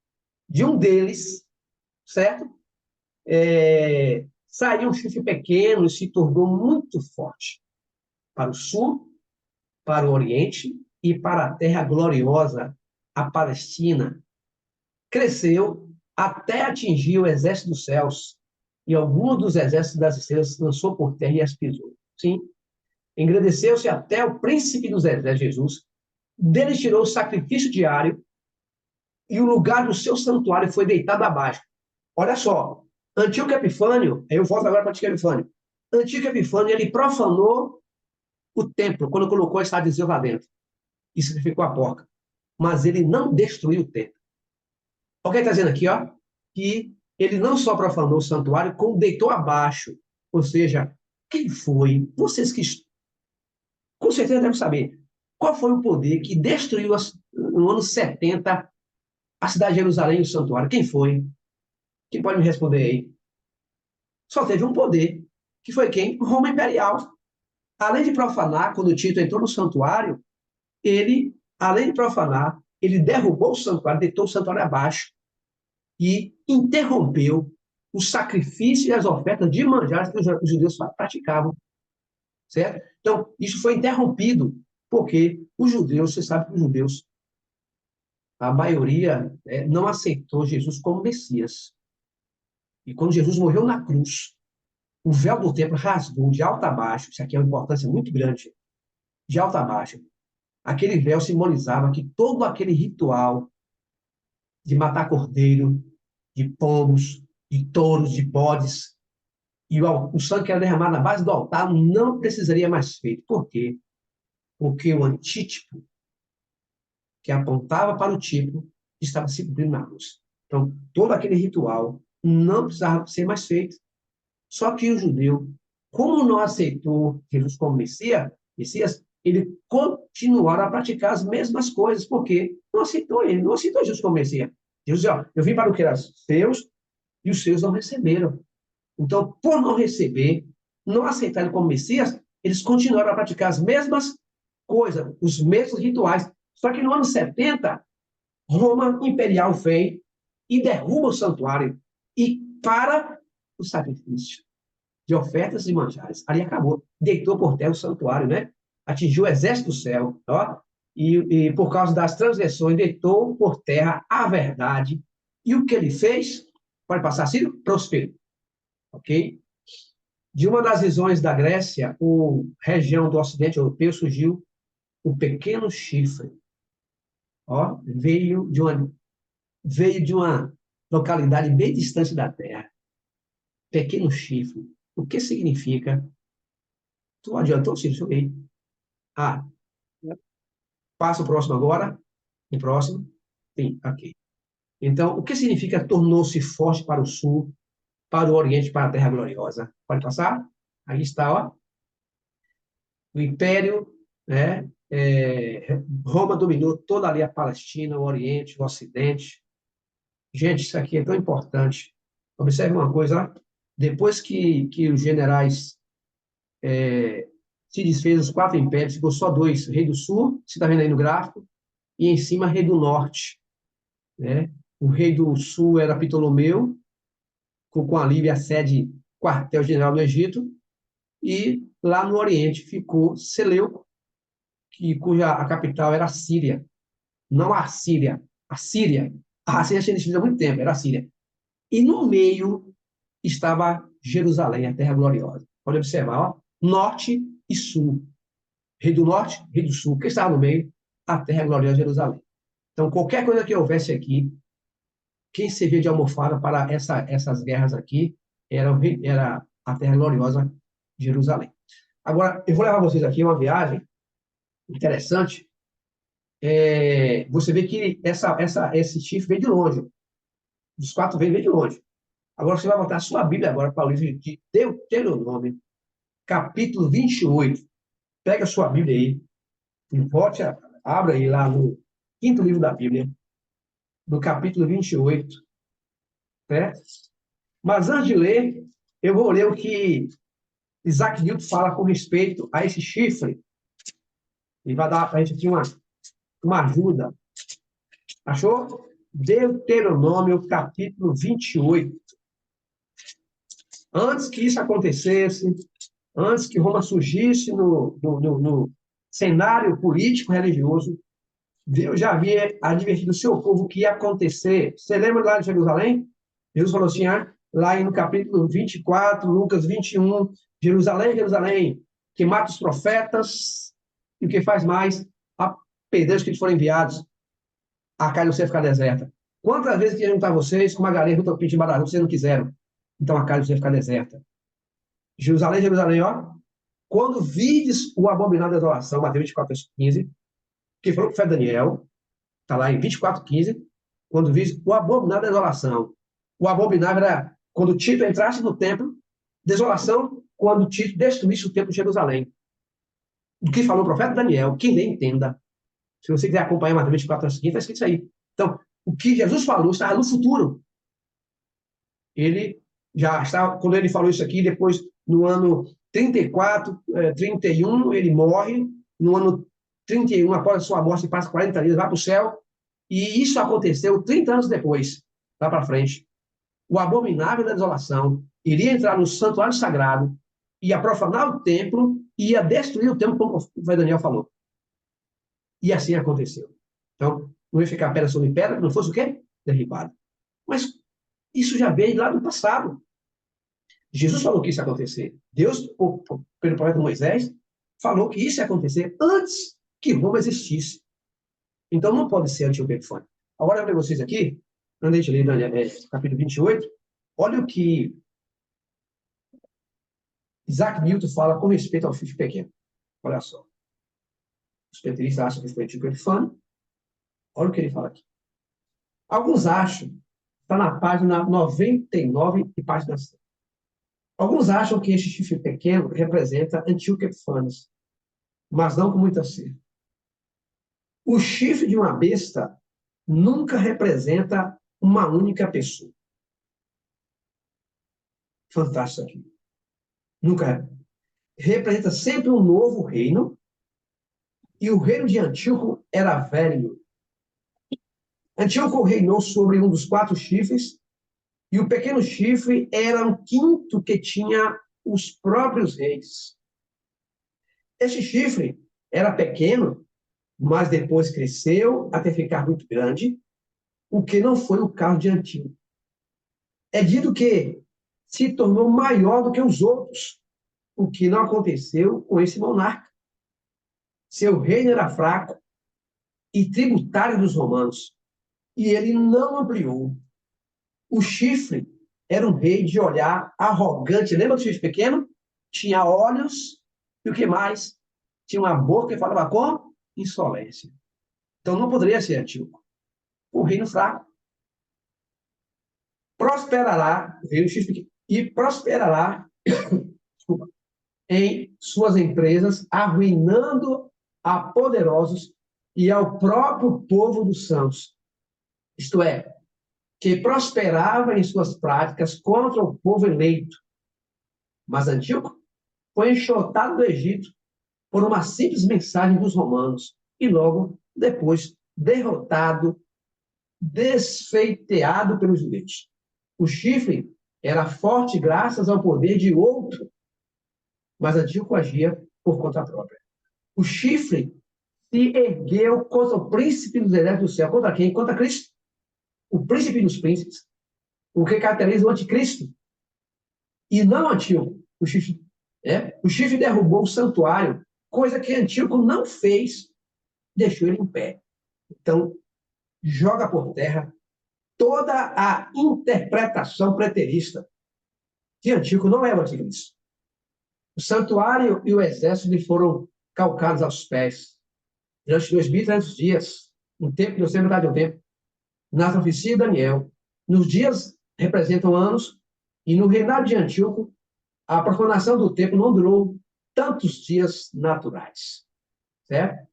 de um deles, certo? Saiu um chifre pequeno e se tornou muito forte para o sul, para o oriente e para a terra gloriosa, a Palestina. Cresceu até atingir o exército dos céus e alguns dos exércitos das estrelas lançou por terra e as pisou. Sim? Engrandeceu-se até o príncipe dos exércitos, Jesus. Dele tirou o sacrifício diário e o lugar do seu santuário foi deitado abaixo. Olha só, Antíoco Epifânio, eu volto agora para Antíoco Epifânio. Antíoco Epifânio, ele profanou o templo quando colocou a estátua de Deus lá dentro e sacrificou a porca. Mas ele não destruiu o templo. Olha o que ele está dizendo aqui, ó, que ele não só profanou o santuário, como deitou abaixo. Ou seja, quem foi? Vocês que com certeza devem saber qual foi o poder que destruiu no ano 70 a cidade de Jerusalém e o santuário? Quem foi? Quem pode me responder aí? Só teve um poder, que foi quem? Roma Imperial. Além de profanar, quando Tito entrou no santuário, ele, além de profanar, ele derrubou o santuário, deitou o santuário abaixo e interrompeu o sacrifício e as ofertas de manjares que os judeus praticavam, certo? Então, isso foi interrompido, porque os judeus, você sabe que os judeus, a maioria não aceitou Jesus como Messias. E quando Jesus morreu na cruz, o véu do templo rasgou de alto a baixo, isso aqui é uma importância muito grande, de alto a baixo. Aquele véu simbolizava que todo aquele ritual de matar cordeiro, de pombos, de touros, de bodes, e o sangue que era derramado na base do altar não precisaria mais feito. Por quê? Porque o antítipo, que apontava para o tipo, estava se cumprindo na cruz. Então, todo aquele ritual não precisava ser mais feito. Só que o judeu, como não aceitou Jesus como Messias, ele continuaram a praticar as mesmas coisas, porque não aceitou ele, não aceitou Jesus como Messias. Jesus disse, ó, eu vim para o que era seus, e os seus não receberam. Então, por não receber, não aceitar ele como Messias, eles continuaram a praticar as mesmas coisas, os mesmos rituais. Só que no ano 70, Roma Imperial vem e derruba o santuário e para o sacrifício de ofertas e manjares. Ali acabou. Deitou por terra o santuário, né? Atingiu o exército do céu, ó, e por causa das transgressões, deitou por terra a verdade. E o que ele fez, pode passar, Ciro? Prosperou. Ok? De uma das visões da Grécia, região do Ocidente Europeu, surgiu o pequeno chifre. Ó, veio de uma localidade bem distante da Terra. Pequeno chifre. O que significa? Tu adiantou, Ciro? Joguei. Passa o próximo agora. O próximo. Sim, ok. Então, o que significa tornou-se forte para o sul, para o oriente, para a terra gloriosa? Pode passar? Aí está, ó. O império, né? Roma dominou toda ali a Palestina, o oriente, o ocidente. Gente, isso aqui é tão importante. Observe uma coisa, ó. Depois que os generais se desfez os 4 impérios, ficou só 2, rei do sul, você está vendo aí no gráfico, e em cima rei do norte, né? O rei do sul era Ptolomeu, com a Líbia a sede quartel-general do Egito, e lá no oriente ficou Seleuco, cuja a capital era a Síria, não a Síria, a Síria. A Síria tinha existido há muito tempo, era a Síria. E no meio estava Jerusalém, a terra gloriosa. Pode observar, ó, norte e sul. Rei do norte, rei do sul. Quem estava no meio? A terra gloriosa de Jerusalém. Então, qualquer coisa que houvesse aqui, quem servia de almofada para essas guerras aqui era a terra gloriosa de Jerusalém. Agora, eu vou levar vocês aqui uma viagem interessante. Você vê que esse chifre veio de longe. Os 4 veio de longe. Agora você vai botar a sua Bíblia agora para o livro de Deuteronômio, capítulo 28. Pega a sua Bíblia aí e abra aí lá no 5º livro da Bíblia, no capítulo 28. Certo? Mas antes de ler, eu vou ler o que Isaac Newton fala com respeito a esse chifre. Ele vai dar para a gente aqui uma ajuda. Achou? Deuteronômio, capítulo 28. Antes que isso acontecesse, antes que Roma surgisse no cenário político-religioso, Deus já havia advertido o seu povo que ia acontecer. Você lembra lá de Jerusalém? Deus falou assim, lá no capítulo 24, Lucas 21, Jerusalém, Jerusalém, que mata os profetas e o que faz mais? Apedreja os que foram enviados. A casa de você ficar deserta. Quantas vezes queriam juntar vocês com uma galinha do pinto de badaru, vocês não quiseram? Então a casa de você ficar deserta. Jerusalém, Jerusalém, ó. Quando vides o abominável da desolação, Mateus 24, 15, que falou para o profeta Daniel, está lá em 24, 15, quando vides o abominável da desolação. O abominável era quando Tito entrasse no templo, desolação quando Tito destruísse o templo de Jerusalém. O que falou o profeta Daniel, quem nem entenda. Se você quiser acompanhar Mateus 24, 15, está escrito isso aí. Então, O que Jesus falou estava no futuro. Ele já estava, quando ele falou isso aqui, depois, no ano 34, 31, ele morre. No ano 31, após a sua morte, ele passa 40 dias, vai para o céu. E isso aconteceu 30 anos depois, lá para frente. O abominável da desolação iria entrar no santuário sagrado, ia profanar o templo, ia destruir o templo, como o Daniel falou. E assim aconteceu. Então, não ia ficar pedra sobre pedra, que não fosse o quê? Derribado. Mas isso já veio lá do passado. Jesus falou que isso ia acontecer. Deus, pelo profeta Moisés, falou que isso ia acontecer antes que Roma existisse. Então, não pode ser Antíoco Epifânio. Agora, eu leio vocês aqui, quando a gente lê Daniel, capítulo 28, olha o que Isaac Newton fala com respeito ao chifre pequeno. Olha só. Os petristas acham que foi Antíoco Epifânio. Olha o que ele fala aqui. Alguns acham, está na página 99 e página 100. Alguns acham que este chifre pequeno representa Antíoco Epifânios, mas não com muito acerto. O chifre de uma besta nunca representa uma única pessoa. Fantástico aqui. Nunca representa sempre um novo reino, e o reino de Antíoco era velho. Antíoco reinou sobre um dos 4 chifres, e o pequeno chifre era um quinto que tinha os próprios reis. Este chifre era pequeno, mas depois cresceu até ficar muito grande, o que não foi o caso de Antíoco. É dito que se tornou maior do que os outros, o que não aconteceu com esse monarca. Seu reino era fraco e tributário dos romanos, e ele não ampliou. O chifre era um rei de olhar arrogante. Lembra do chifre pequeno? Tinha olhos, e o que mais? Tinha uma boca que falava com insolência. Então não poderia ser Antíoco. O reino fraco. Prosperará, o reino chifre pequeno, e prosperará desculpa, em suas empresas, arruinando a poderosos e ao próprio povo dos santos. Isto é, que prosperava em suas práticas contra o povo eleito. Mas Antíoco foi enxotado do Egito por uma simples mensagem dos romanos e logo depois derrotado, desfeiteado pelos judeus. O chifre era forte graças ao poder de outro, mas Antíoco agia por conta própria. O chifre se ergueu contra o príncipe dos exércitos do céu. Contra quem? Contra Cristo. O príncipe dos príncipes, o que caracteriza o anticristo. E não Antíoco. O chifre derrubou o santuário, coisa que Antíoco não fez, deixou ele em pé. Então, joga por terra toda a interpretação preterista que Antíoco não é o anticristo. O santuário e o exército lhe foram calcados aos pés durante 2.300 dias, um tempo que não sei metade do tempo. Na profecia de Daniel, nos dias representam anos, e no reinado de Antíoco, a profanação do templo não durou tantos dias naturais. Certo?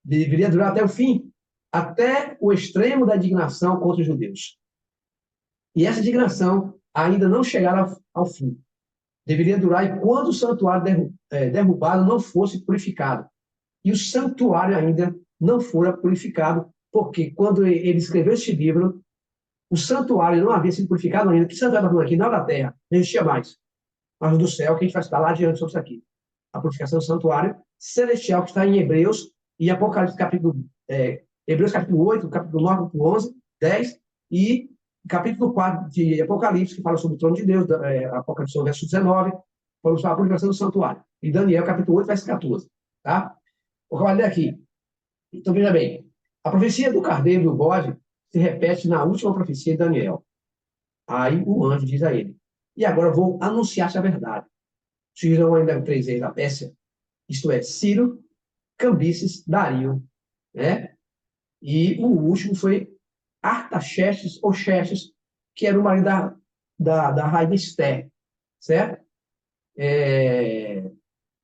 Deveria durar até o fim, até o extremo da indignação contra os judeus. E essa indignação ainda não chegara ao fim. Deveria durar enquanto o santuário derrubado não fosse purificado. E o santuário ainda não fora purificado, porque quando ele escreveu este livro, o santuário não havia sido purificado ainda. Que santuário está falando aqui? Não da terra, não existia mais. Mas o do céu, que a gente vai estar lá adiante sobre isso aqui. A purificação do santuário celestial, que está em Hebreus e Apocalipse, Hebreus capítulo 8, capítulo 9, capítulo 11, 10 e capítulo 4 de Apocalipse, que fala sobre o trono de Deus, Apocalipse 1, verso 19, fala sobre a purificação do santuário. E Daniel, capítulo 8, verso 14. Tá? Vou ler aqui. Então, veja bem. A profecia do carneiro e do bode se repete na última profecia de Daniel. Aí o anjo diz a ele: e agora vou anunciar-te a verdade. Surgirão ainda 3 reis da Pérsia, isto é, Ciro, Cambises, Dario, né? E o último foi Artaxerxes ou Xerxes, que era o marido da rainha Esther, certo?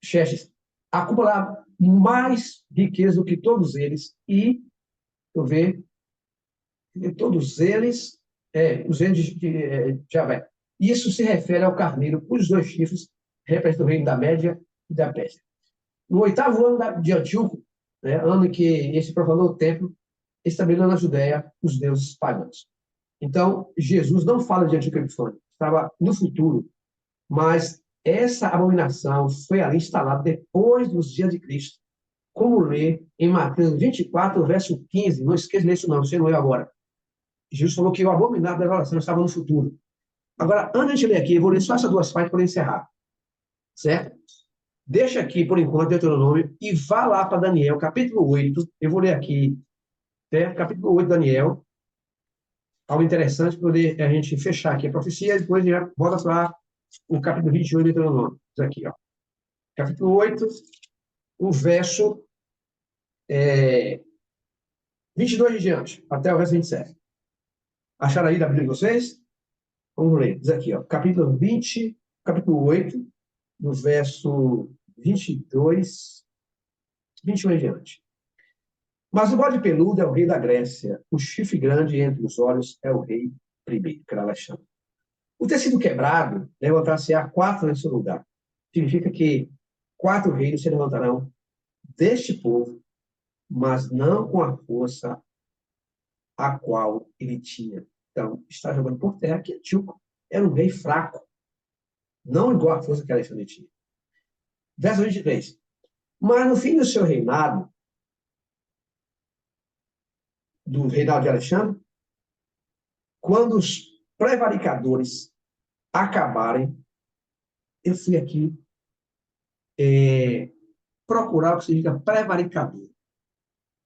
Xerxes acumulava mais riqueza do que todos eles e, de todos eles, os reinos de Javé. Isso se refere ao carneiro, cujos 2 chifres representam o reino da Média e da Pérsia. No 8º ano de Antíoco, né, ano em que esse profanou o templo, estabeleceu na Judéia os deuses pagãos. Então, Jesus não fala de Antíoco Epifânio, estava no futuro, mas essa abominação foi ali instalada depois dos dias de Cristo. Como lê em Mateus 24, verso 15, não esqueça disso não, você não leu agora. Jesus falou que o abominável da desolação estava no futuro. Agora, antes de ler aqui, eu vou ler só essas 2 partes para encerrar. Certo? Deixa aqui, por enquanto, Deuteronômio e vá lá para Daniel, capítulo 8. Eu vou ler aqui, capítulo 8 de Daniel. Algo interessante para poder a gente fechar aqui a profecia e depois já volta para o capítulo 28 de Deuteronômio. Isso aqui, ó. Capítulo 8, o verso 22 em diante, até o verso 27. Acharam aí da Bíblia de vocês? Vamos ler. Diz aqui, ó, capítulo 8, no verso 22, 21 em diante. Mas o bode peludo é o rei da Grécia, o chifre grande entre os olhos é o rei primeiro, que era Alexandre. O tecido quebrado levantar-se-á 4 em seu lugar. Significa que 4 reinos se levantarão deste povo, mas não com a força a qual ele tinha. Então, está jogando por terra que Antíoco era um rei fraco, não igual à força que Alexandre tinha. Verso 23. Mas no fim do seu reinado, do reinado de Alexandre, quando os prevaricadores acabarem, eu fui aqui procurar o que significa prevaricador.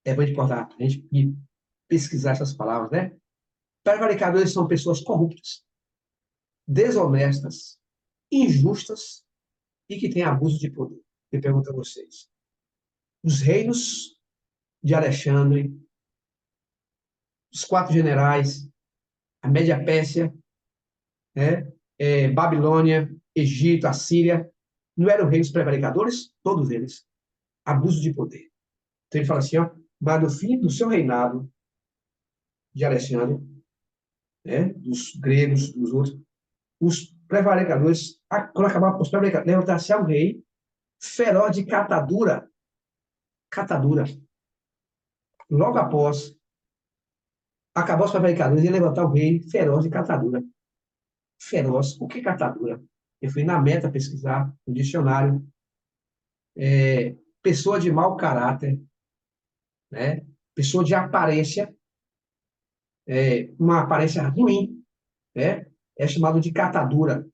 É muito importante a gente pesquisar essas palavras, né? Prevaricadores são pessoas corruptas, desonestas, injustas e que têm abuso de poder. Eu pergunto a vocês. Os reinos de Alexandre, os 4 generais, a Média Pérsia, Babilônia, Egito, Assíria, não eram reis prevaricadores? Todos eles. Abuso de poder. Então ele fala assim, ó, mas no fim do seu reinado de Alexandre, dos gregos, dos outros, os prevaricadores, quando acabar os prevaricadores, levantar-se um rei feroz de catadura. Catadura. Logo após acabar os prevaricadores, ia levantar o rei feroz de catadura. Feroz. O que é catadura? Eu fui na Meta pesquisar no dicionário. Pessoa de mau caráter, pessoa de aparência, uma aparência ruim, é chamado de catadura,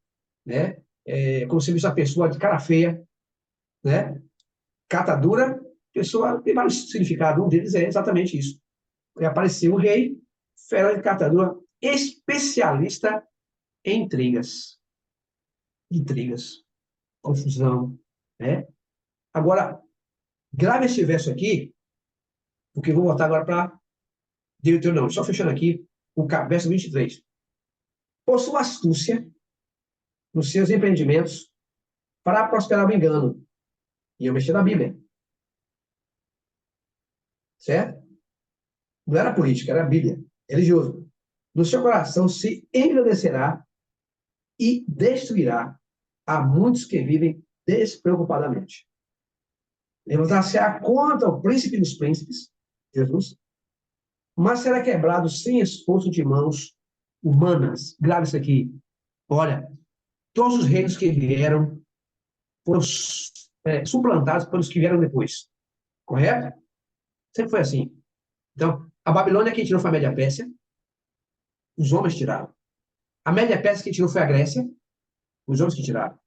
como se fosse uma pessoa de cara feia, Catadura, pessoa tem vários significados, um deles é exatamente isso. Apareceu o rei, feroz de catadura, especialista em intrigas, confusão, Agora, grave esse verso aqui, porque eu vou voltar agora para Deuteronômio. Só fechando aqui o verso 23. Por sua astúcia nos seus empreendimentos para prosperar o engano. E eu mexi na Bíblia. Certo? Não era política, era a Bíblia. Religioso. No seu coração se engrandecerá e destruirá a muitos que vivem despreocupadamente. Levantar-se-á contra o príncipe dos príncipes, Jesus, mas será quebrado sem esforço de mãos humanas. Grave isso aqui. Olha, todos os reinos que vieram foram suplantados pelos que vieram depois. Correto? Sempre foi assim. Então, a Babilônia quem tirou foi a Média Pérsia. Os homens tiraram. A Média Pérsia quem tirou foi a Grécia. Os homens que tiraram.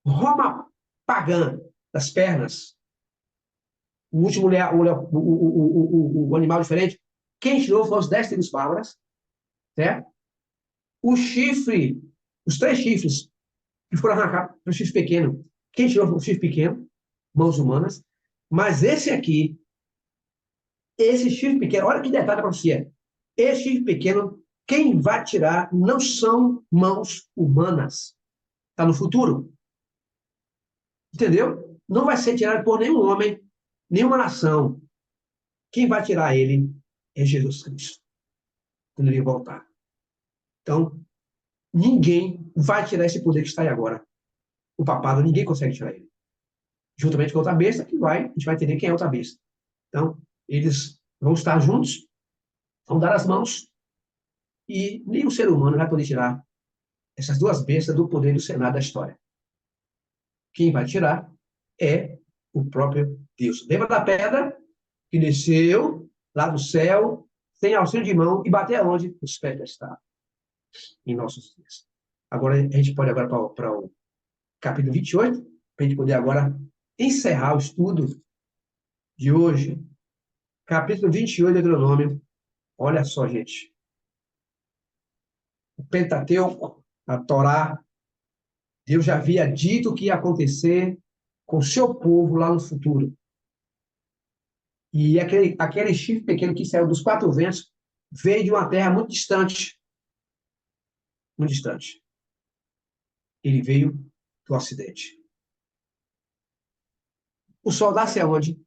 Roma pagã, das pernas. O último o animal diferente. Quem tirou foram os 10 tribos bárbaras. Certo? O chifre, os 3 chifres que foram arrancados para o chifre pequeno. Quem tirou foi o chifre pequeno, mãos humanas. Mas esse aqui, esse chifre pequeno, olha que detalhe para você. Esse chifre pequeno, quem vai tirar não são mãos humanas. Está no futuro. Entendeu? Não vai ser tirado por nenhum homem, nenhuma nação. Quem vai tirar ele é Jesus Cristo. quando ele voltar. Então, ninguém vai tirar esse poder que está aí agora. O papado, ninguém consegue tirar ele. Juntamente com outra besta, a gente vai entender quem é outra besta. Então, eles vão estar juntos, vão dar as mãos, e nenhum ser humano vai poder tirar essas duas bestas do poder do Senado da história. Quem vai tirar é o próprio Deus. Lembra da pedra que desceu lá do céu, sem auxílio de mão, e bateu aonde? Os pés da estátua. Em nossos dias. Agora, a gente pode agora para o capítulo 28, para a gente poder agora encerrar o estudo de hoje. Capítulo 28 de Deuteronômio. Olha só, gente. O Pentateuco, a Torá, Deus já havia dito o que ia acontecer com o seu povo lá no futuro. E aquele chifre pequeno que saiu dos quatro ventos veio de uma terra muito distante. Muito distante. Ele veio do Ocidente. O sol nasce aonde?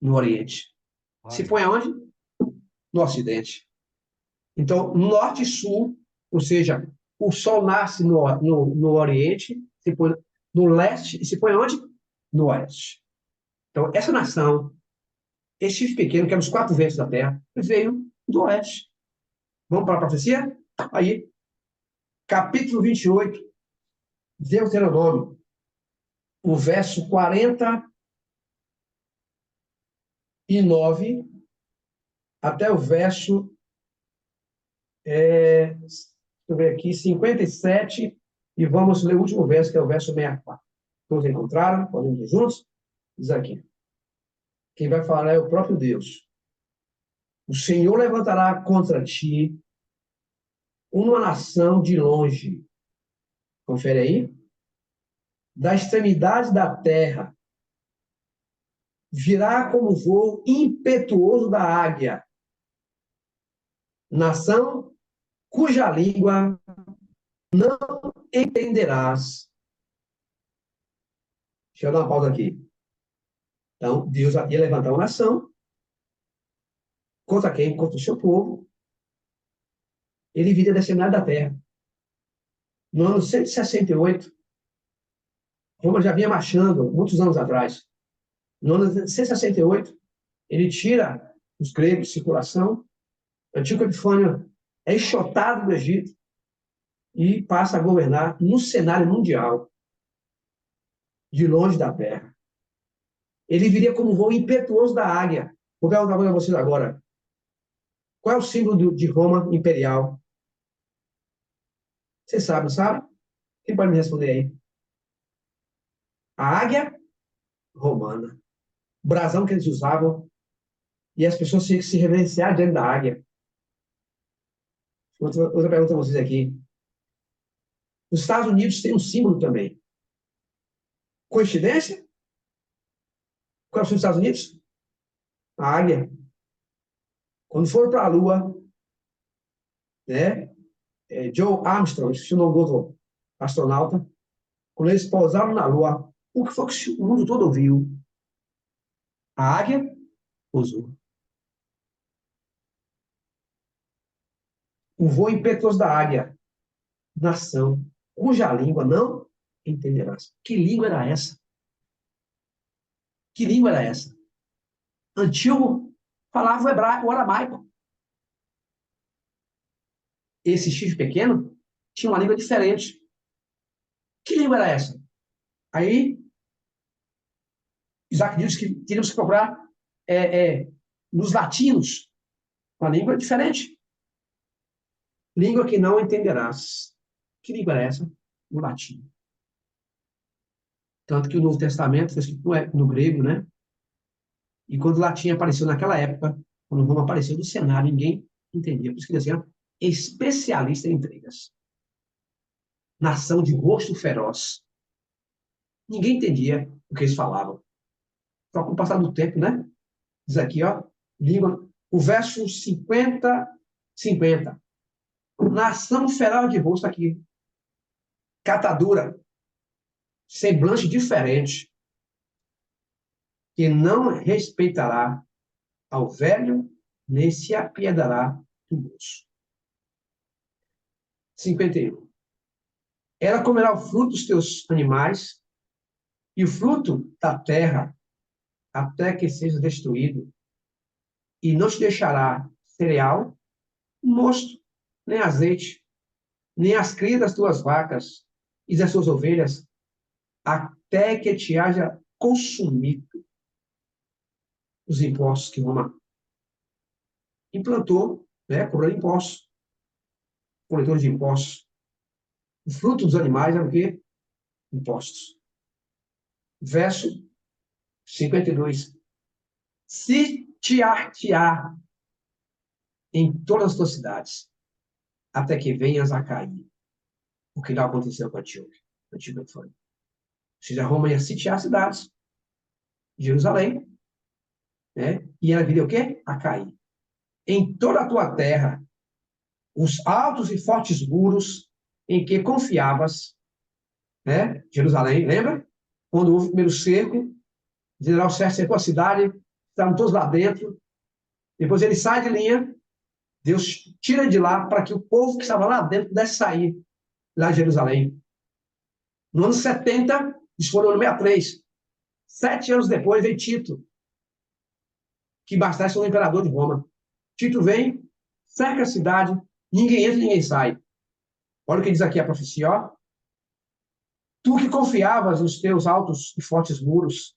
No Oriente. Se põe aonde? No Ocidente. Então, norte e sul, ou seja, o sol nasce no Oriente, se põe no leste, e se põe onde? No Oeste. Então, essa nação, esse chifre pequeno, que é nos quatro ventos da terra, veio do Oeste. Vamos para a profecia? Aí, capítulo 28, Deuteronômio, o verso 49 até o verso, deixa eu ver aqui, 57, e vamos ler o último verso, que é o verso 64. Todos encontraram? Podemos ir juntos? Diz aqui. Quem vai falar é o próprio Deus. O Senhor levantará contra ti uma nação de longe. Confere aí. Da extremidade da terra. Virá como voo impetuoso da águia. Nação cuja língua não entenderás. Deixa eu dar uma pausa aqui. Então, Deus ia levantar uma nação. Contra quem? Contra o seu povo. Ele viria da extremidade da terra. No ano 168, Roma já vinha marchando, muitos anos atrás. No ano 168, ele tira os gregos de circulação. Antíoco Epifânio é enxotado do Egito e passa a governar no cenário mundial, de longe da terra. Ele viria como voo impetuoso da águia. Vou perguntar para vocês agora. Qual é o símbolo de Roma imperial? Vocês sabem, não sabem? Quem pode me responder aí? A águia romana. O brasão que eles usavam. E as pessoas tinham que se reverenciar diante da águia. Outra pergunta a vocês aqui. Os Estados Unidos têm um símbolo também. Coincidência? Qual é o símbolo dos Estados Unidos? A águia. Quando foram para a Lua, né? Joe Armstrong, esse é o nome do outro astronauta, quando eles pousaram na Lua, o que foi que o mundo todo ouviu? A águia pousou. O voo impetuoso da águia, nação, cuja língua não entenderás. Que língua era essa? Que língua era essa? Antíoco falava o hebraico, o aramaico. Esse chifre pequeno tinha uma língua diferente. Que língua era essa? Aí, Isaac diz que teríamos que procurar nos latinos uma língua diferente. Língua que não entenderás. Que língua era essa? O latim. Tanto que o Novo Testamento foi escrito no grego, né? E quando o latim apareceu naquela época, quando Roma apareceu no cenário, ninguém entendia. Por isso que ele dizia, especialista em intrigas. Nação de rosto feroz. Ninguém entendia o que eles falavam. Só com o passar do tempo, né? Diz aqui, ó, língua, o verso 50. Nação feroz de rosto aqui. Catadura. Semblante diferente. Que não respeitará ao velho, nem se apiedará do moço. 51. Ela comerá o fruto dos teus animais e o fruto da terra até que seja destruído, e não te deixará cereal, mosto, nem azeite, nem as crias das tuas vacas e das tuas ovelhas, até que te haja consumido os impostos que Roma implantou, né, cobrando impostos, coletores de impostos. O fruto dos animais era o quê? Impostos. Verso 52. Se te artear em todas as tuas cidades, até que venhas a cair. O que não aconteceu com Antíoco. Antíoco foi. Ou seja, Roma ia sitiar cidades, Jerusalém, né? E ela viria o quê? A cair. Em toda a tua terra, os altos e fortes muros em que confiavas, né? Jerusalém, lembra? Quando houve o primeiro cerco, o general Sérgio cercou a cidade, estavam todos lá dentro. Depois ele sai de linha, Deus tira de lá para que o povo que estava lá dentro pudesse sair lá de Jerusalém. No ano 70, isso foi no ano 63. 7 anos depois veio Tito, que bastasse ser o imperador de Roma. Tito vem, cerca a cidade, ninguém entra e ninguém sai. Olha o que diz aqui a profecia, ó. Tu que confiavas nos teus altos e fortes muros,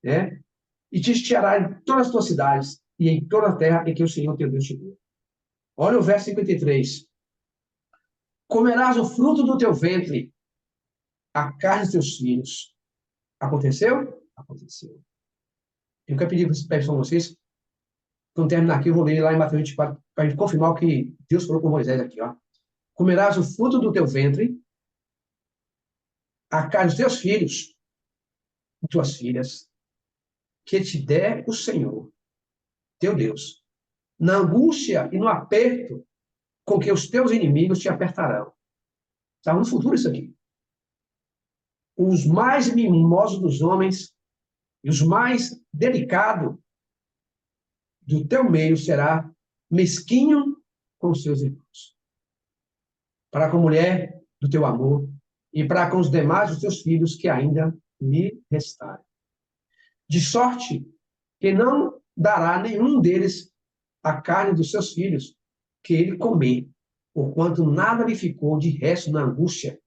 né? E te estiará em todas as tuas cidades e em toda a terra em que o Senhor teu Deus te deu. Olha o verso 53. Comerás o fruto do teu ventre, a carne dos teus filhos. Aconteceu? Aconteceu. Eu quero pedir para vocês, quando terminar aqui, eu vou ler lá em Mateus 24, para a gente confirmar o que Deus falou com Moisés aqui, ó. Comerás o fruto do teu ventre, a carne dos teus filhos e tuas filhas, que te der o Senhor, teu Deus, na angústia e no aperto com que os teus inimigos te apertarão. Está no futuro isso aqui. Os mais mimosos dos homens e os mais delicados do teu meio será mesquinho com os seus irmãos. Para com a mulher do teu amor e para com os demais dos teus filhos que ainda lhe restarem. De sorte que não dará nenhum deles a carne dos seus filhos que ele comer, porquanto nada lhe ficou de resto na angústia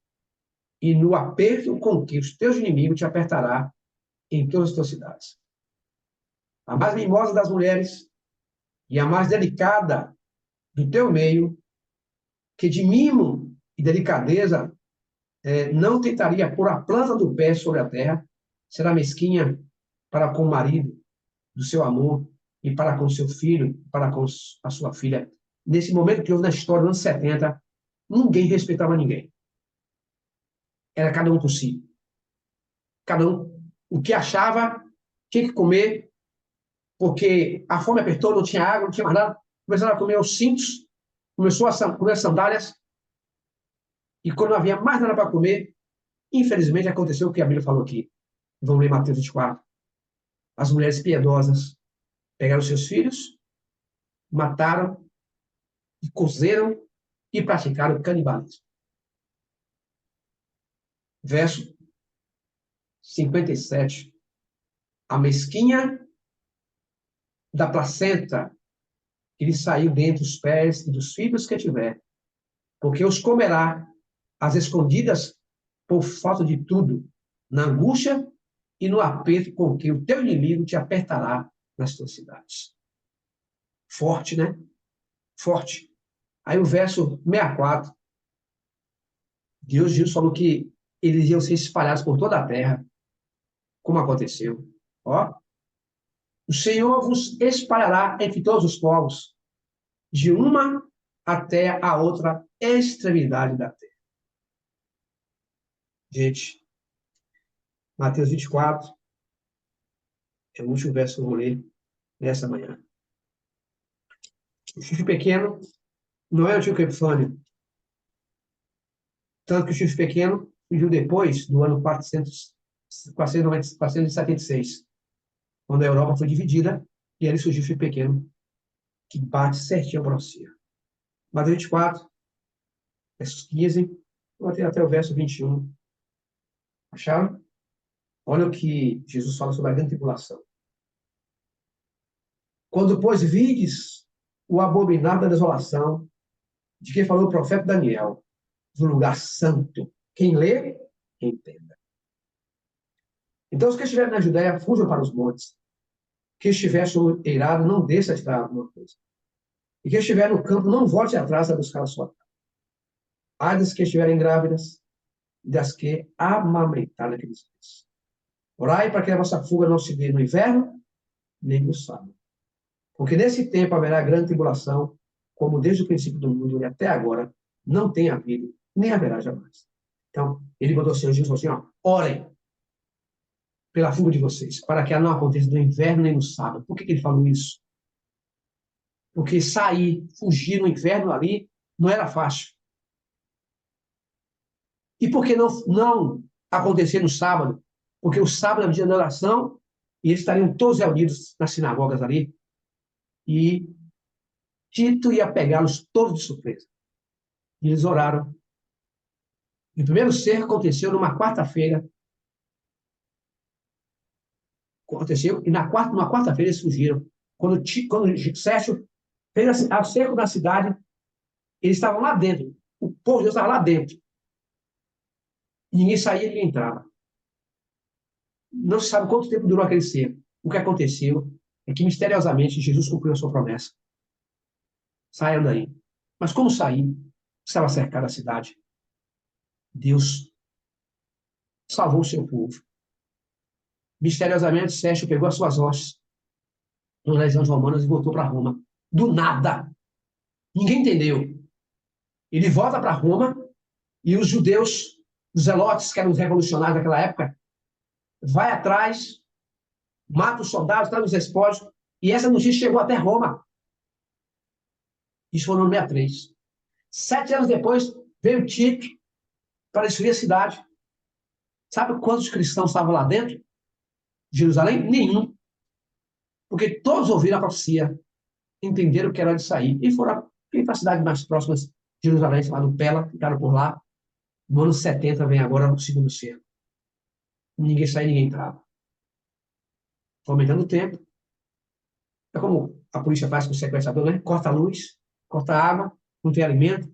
e no aperto com que os teus inimigos te apertará em todas as tuas cidades. A mais mimosa das mulheres e a mais delicada do teu meio, que de mimo e delicadeza não tentaria pôr a planta do pé sobre a terra, será mesquinha para com o marido do seu amor e para com seu filho, para com a sua filha. Nesse momento que houve na história, nos anos 70, ninguém respeitava ninguém. Era cada um por si. Cada um, o que achava, tinha que comer, porque a fome apertou, não tinha água, não tinha mais nada. Começaram a comer os cintos, começou a comer as sandálias, e quando não havia mais nada para comer, infelizmente aconteceu o que a Bíblia falou aqui. Vamos ler Mateus 24. As mulheres piedosas pegaram seus filhos, mataram, e cozeram e praticaram canibalismo. Verso 57. A mesquinha da placenta que lhe saiu dentre os pés e dos filhos que tiver, porque os comerá às escondidas por falta de tudo, na angústia e no aperto com que o teu inimigo te apertará nas tuas cidades. Forte, né? Forte. Aí o verso 64, Deus falou que eles iam ser espalhados por toda a terra, como aconteceu. Ó, o Senhor vos espalhará entre todos os povos, de uma até a outra extremidade da terra. Gente, Mateus 24 é o último verso que eu vou ler nessa manhã. O chifre pequeno não é o Antíoco Epifânio. Tanto que o chifre pequeno surgiu depois do ano 476, quando a Europa foi dividida, e ele surgiu o chifre pequeno. que bate certinho a profecia. Mateus 24, versos 15, vou até o verso 21. Acharam? Olha o que Jesus fala sobre a grande tribulação. Quando, pois, vides o abominável da desolação, de que falou o profeta Daniel, do lugar santo. Quem lê, quem entenda. Então, os que estiverem na Judéia, fujam para os montes. Quem estiver eirado, não desça a estrada alguma coisa. E quem estiver no campo, não volte atrás a buscar a sua casa. Ai das que estiverem grávidas, e das que amamentarem naqueles dias. Orai para que a vossa fuga não se dê no inverno, nem no sábado. Porque nesse tempo haverá grande tribulação, como desde o princípio do mundo e até agora não tem havido, nem haverá jamais. Então, ele mandou o Senhor Jesus assim, ó, orem pela fuga de vocês, para que ela não aconteça no inverno nem no sábado. Por que ele falou isso? Porque sair, fugir no inverno ali, não era fácil. E por que não acontecer no sábado? Porque o sábado é o dia da oração, e eles estariam todos reunidos nas sinagogas ali, e Tito ia pegá-los todos de surpresa. E eles oraram. E o primeiro cerco aconteceu numa quarta-feira. Aconteceu, e numa quarta-feira eles fugiram. Quando Sérgio fez o cerco na cidade, eles estavam lá dentro. O povo de Deus estava lá dentro. E ninguém saía, ninguém entrava. Não se sabe quanto tempo durou aquele cerco. O que aconteceu é que, misteriosamente, Jesus cumpriu a sua promessa. Saiam daí. Mas como sair? Estava cercada a cidade. Deus salvou o seu povo. Misteriosamente, Sérgio pegou as suas hostes nas legiões romanas e voltou para Roma. Do nada. Ninguém entendeu. Ele volta para Roma e os judeus, os zelotes, que eram os revolucionários daquela época, vai atrás, mata os soldados, traz os despojos, e essa notícia chegou até Roma. Isso foi no ano 63. 7 anos depois, veio Tito para destruir a cidade. Sabe quantos cristãos estavam lá dentro de Jerusalém? Nenhum. Porque todos ouviram a profecia, entenderam que era de sair, e foram para as cidades mais próximas de Jerusalém, chamado Pela, ficaram por lá. No ano 70 vem agora o segundo cerco. Ninguém saía, ninguém entrava. Aumentando o tempo. É como a polícia faz com o sequestrador, né? Corta a luz, corta a água, não tem alimento.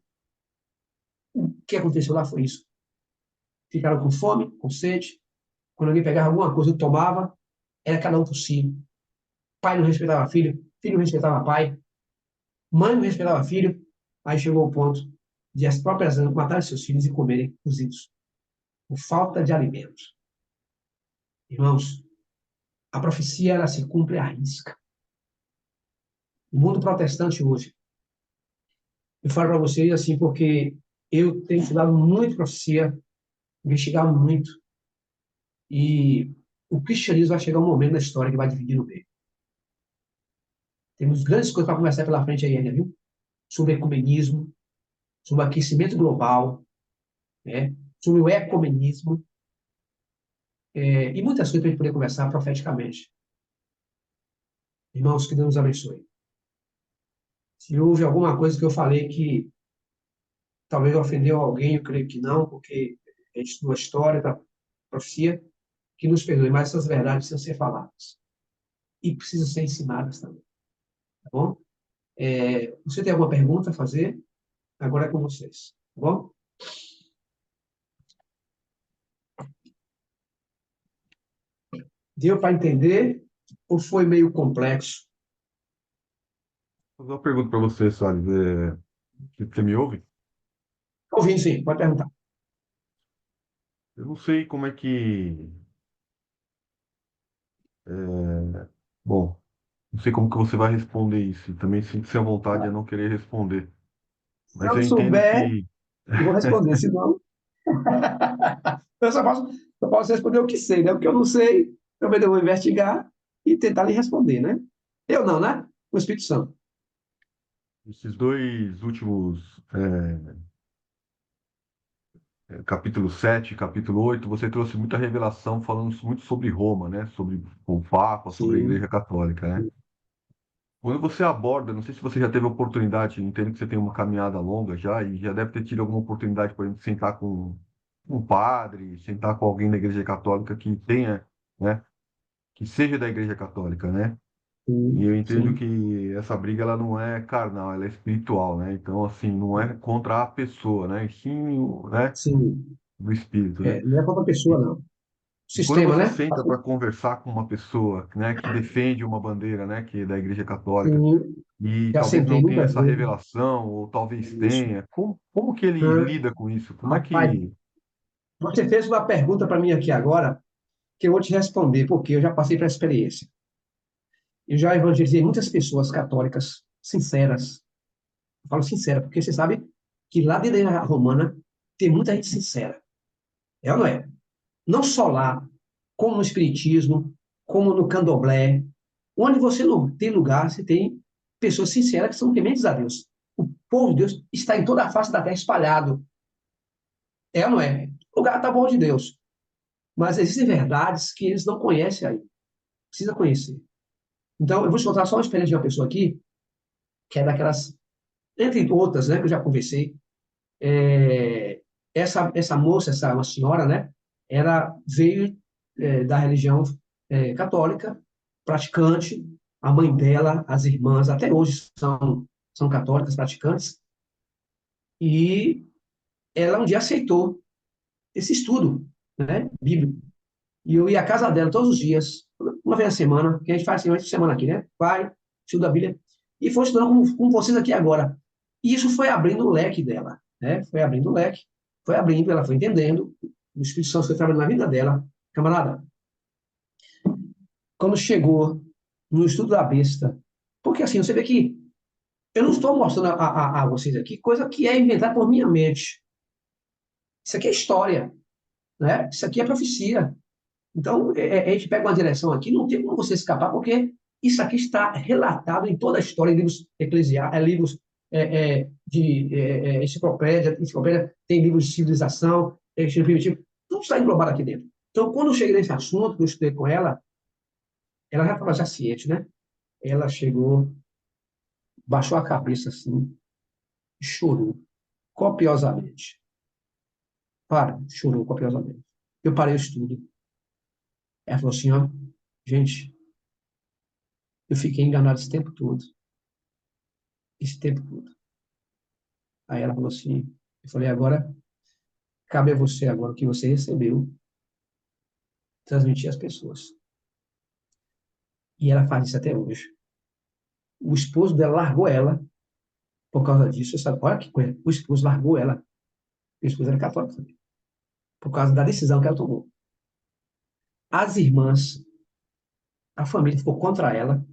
O que aconteceu lá foi isso. Ficaram com fome, com sede. Quando alguém pegava alguma coisa, tomava, era cada um por si. Pai não respeitava filho, filho não respeitava pai, mãe não respeitava filho. Aí chegou o ponto de as próprias amas matarem seus filhos e comerem cozidos, por falta de alimentos. Irmãos, a profecia ela se cumpre à risca. O mundo protestante hoje, eu falo para vocês assim, porque eu tenho estudado muito profecia, investigado muito, e o cristianismo vai chegar um momento na história que vai dividir no meio. Temos grandes coisas para conversar pela frente aí ainda, viu? Sobre ecumenismo, sobre o aquecimento global, né? Sobre o ecumenismo, e muitas coisas para a gente poder conversar profeticamente. Irmãos, que Deus nos abençoe. Se houve alguma coisa que eu falei que talvez ofendeu alguém, eu creio que não, porque a gente estudou a história da profecia, que nos perdoe, mas essas verdades precisam ser faladas. E precisam ser ensinadas também. Tá bom? Você tem alguma pergunta a fazer? Agora é com vocês. Tá bom? Deu para entender ou foi meio complexo? Vou fazer uma pergunta para você, Salles. Você me ouve? Ouvindo, sim, pode perguntar. Eu não sei como é que. Bom, não sei como que você vai responder isso. Também sinto-se à vontade a não querer responder. Se Mas eu eu não entendo souber, que. eu vou responder, senão. Eu só posso responder o que sei, né? O que eu não sei, também eu vou investigar e tentar lhe responder, né? Eu não, né? O Espírito Santo. Esses dois últimos, capítulo 7 e capítulo 8, você trouxe muita revelação falando muito sobre Roma, né? Sobre o Papa, sobre a Sim. Igreja Católica, né? quando você aborda, não sei se você já teve oportunidade, entendo que você tem uma caminhada longa já, e já deve ter tido alguma oportunidade, por exemplo, de sentar com um padre, sentar com alguém da Igreja Católica que tenha, né, que seja da Igreja Católica, né? E Sim, eu entendo sim, que essa briga ela não é carnal, ela é espiritual, né? Então, assim, não é contra a pessoa, né? E sim, né, sim. do espírito, né? Não é contra a pessoa, não. E quando Sistema, você né? senta para conversar com uma pessoa, né, que defende uma bandeira, né, que é da Igreja Católica, Sim, e já talvez sentei não tenha muitas essa vezes. revelação, ou talvez Isso. tenha, como que ele lida com isso? Como é Rapaz, que... você fez uma pergunta para mim aqui agora, que eu vou te responder, porque eu já passei por essa experiência. Eu já evangelizei muitas pessoas católicas sinceras. Eu falo sincera, porque você sabe que lá dentro da igreja romana tem muita gente sincera. É ou não é? Não só lá, como no espiritismo, como no candomblé. Onde você não tem lugar, você tem pessoas sinceras que são tementes a Deus. O povo de Deus está em toda a face da terra espalhado. É ou não é? O lugar está bom de Deus. Mas existem verdades que eles não conhecem aí. Precisa conhecer. Então, eu vou te contar só uma experiência de uma pessoa aqui, que é daquelas, entre outras, né, que eu já conversei. Essa moça, uma senhora, né, ela veio da religião católica, praticante, a mãe dela, as irmãs, até hoje são católicas, praticantes, e ela um dia aceitou esse estudo, né, bíblico. E eu ia à casa dela todos os dias, uma vez na semana, que a gente faz assim, uma vez por semana aqui, né? Vai, estuda a Bíblia. E foi estudando como vocês aqui agora. E isso foi abrindo o leque dela, né? Foi abrindo o leque, foi abrindo, ela foi entendendo, o Espírito Santo foi trabalhando na vida dela. Camarada, quando chegou no estudo da besta, porque assim, você vê que eu não estou mostrando a vocês aqui coisa que é inventada por minha mente. Isso aqui é história, né? Isso aqui é profecia. Então, a gente pega uma direção aqui, não tem como você escapar, porque isso aqui está relatado em toda a história, em livros eclesiásticos, livros enciclopédia, tem livros de civilização, estilo primitivo, tudo está englobado aqui dentro. Então, quando eu cheguei nesse assunto, que eu estudei com ela já estava já ciente, né? Ela chegou, baixou a cabeça assim, e chorou copiosamente. Chorou copiosamente. Eu parei o estudo. Ela falou assim, ó, gente, eu fiquei enganado esse tempo todo. Esse tempo todo. Aí ela falou assim, eu falei, agora, cabe a você agora o que você recebeu, transmitir às pessoas. E ela faz isso até hoje. O esposo dela largou ela por causa disso. Sabe? Olha que coisa. O esposo largou ela. O esposo era católico também. Por causa da decisão que ela tomou. As irmãs, a família ficou contra ela.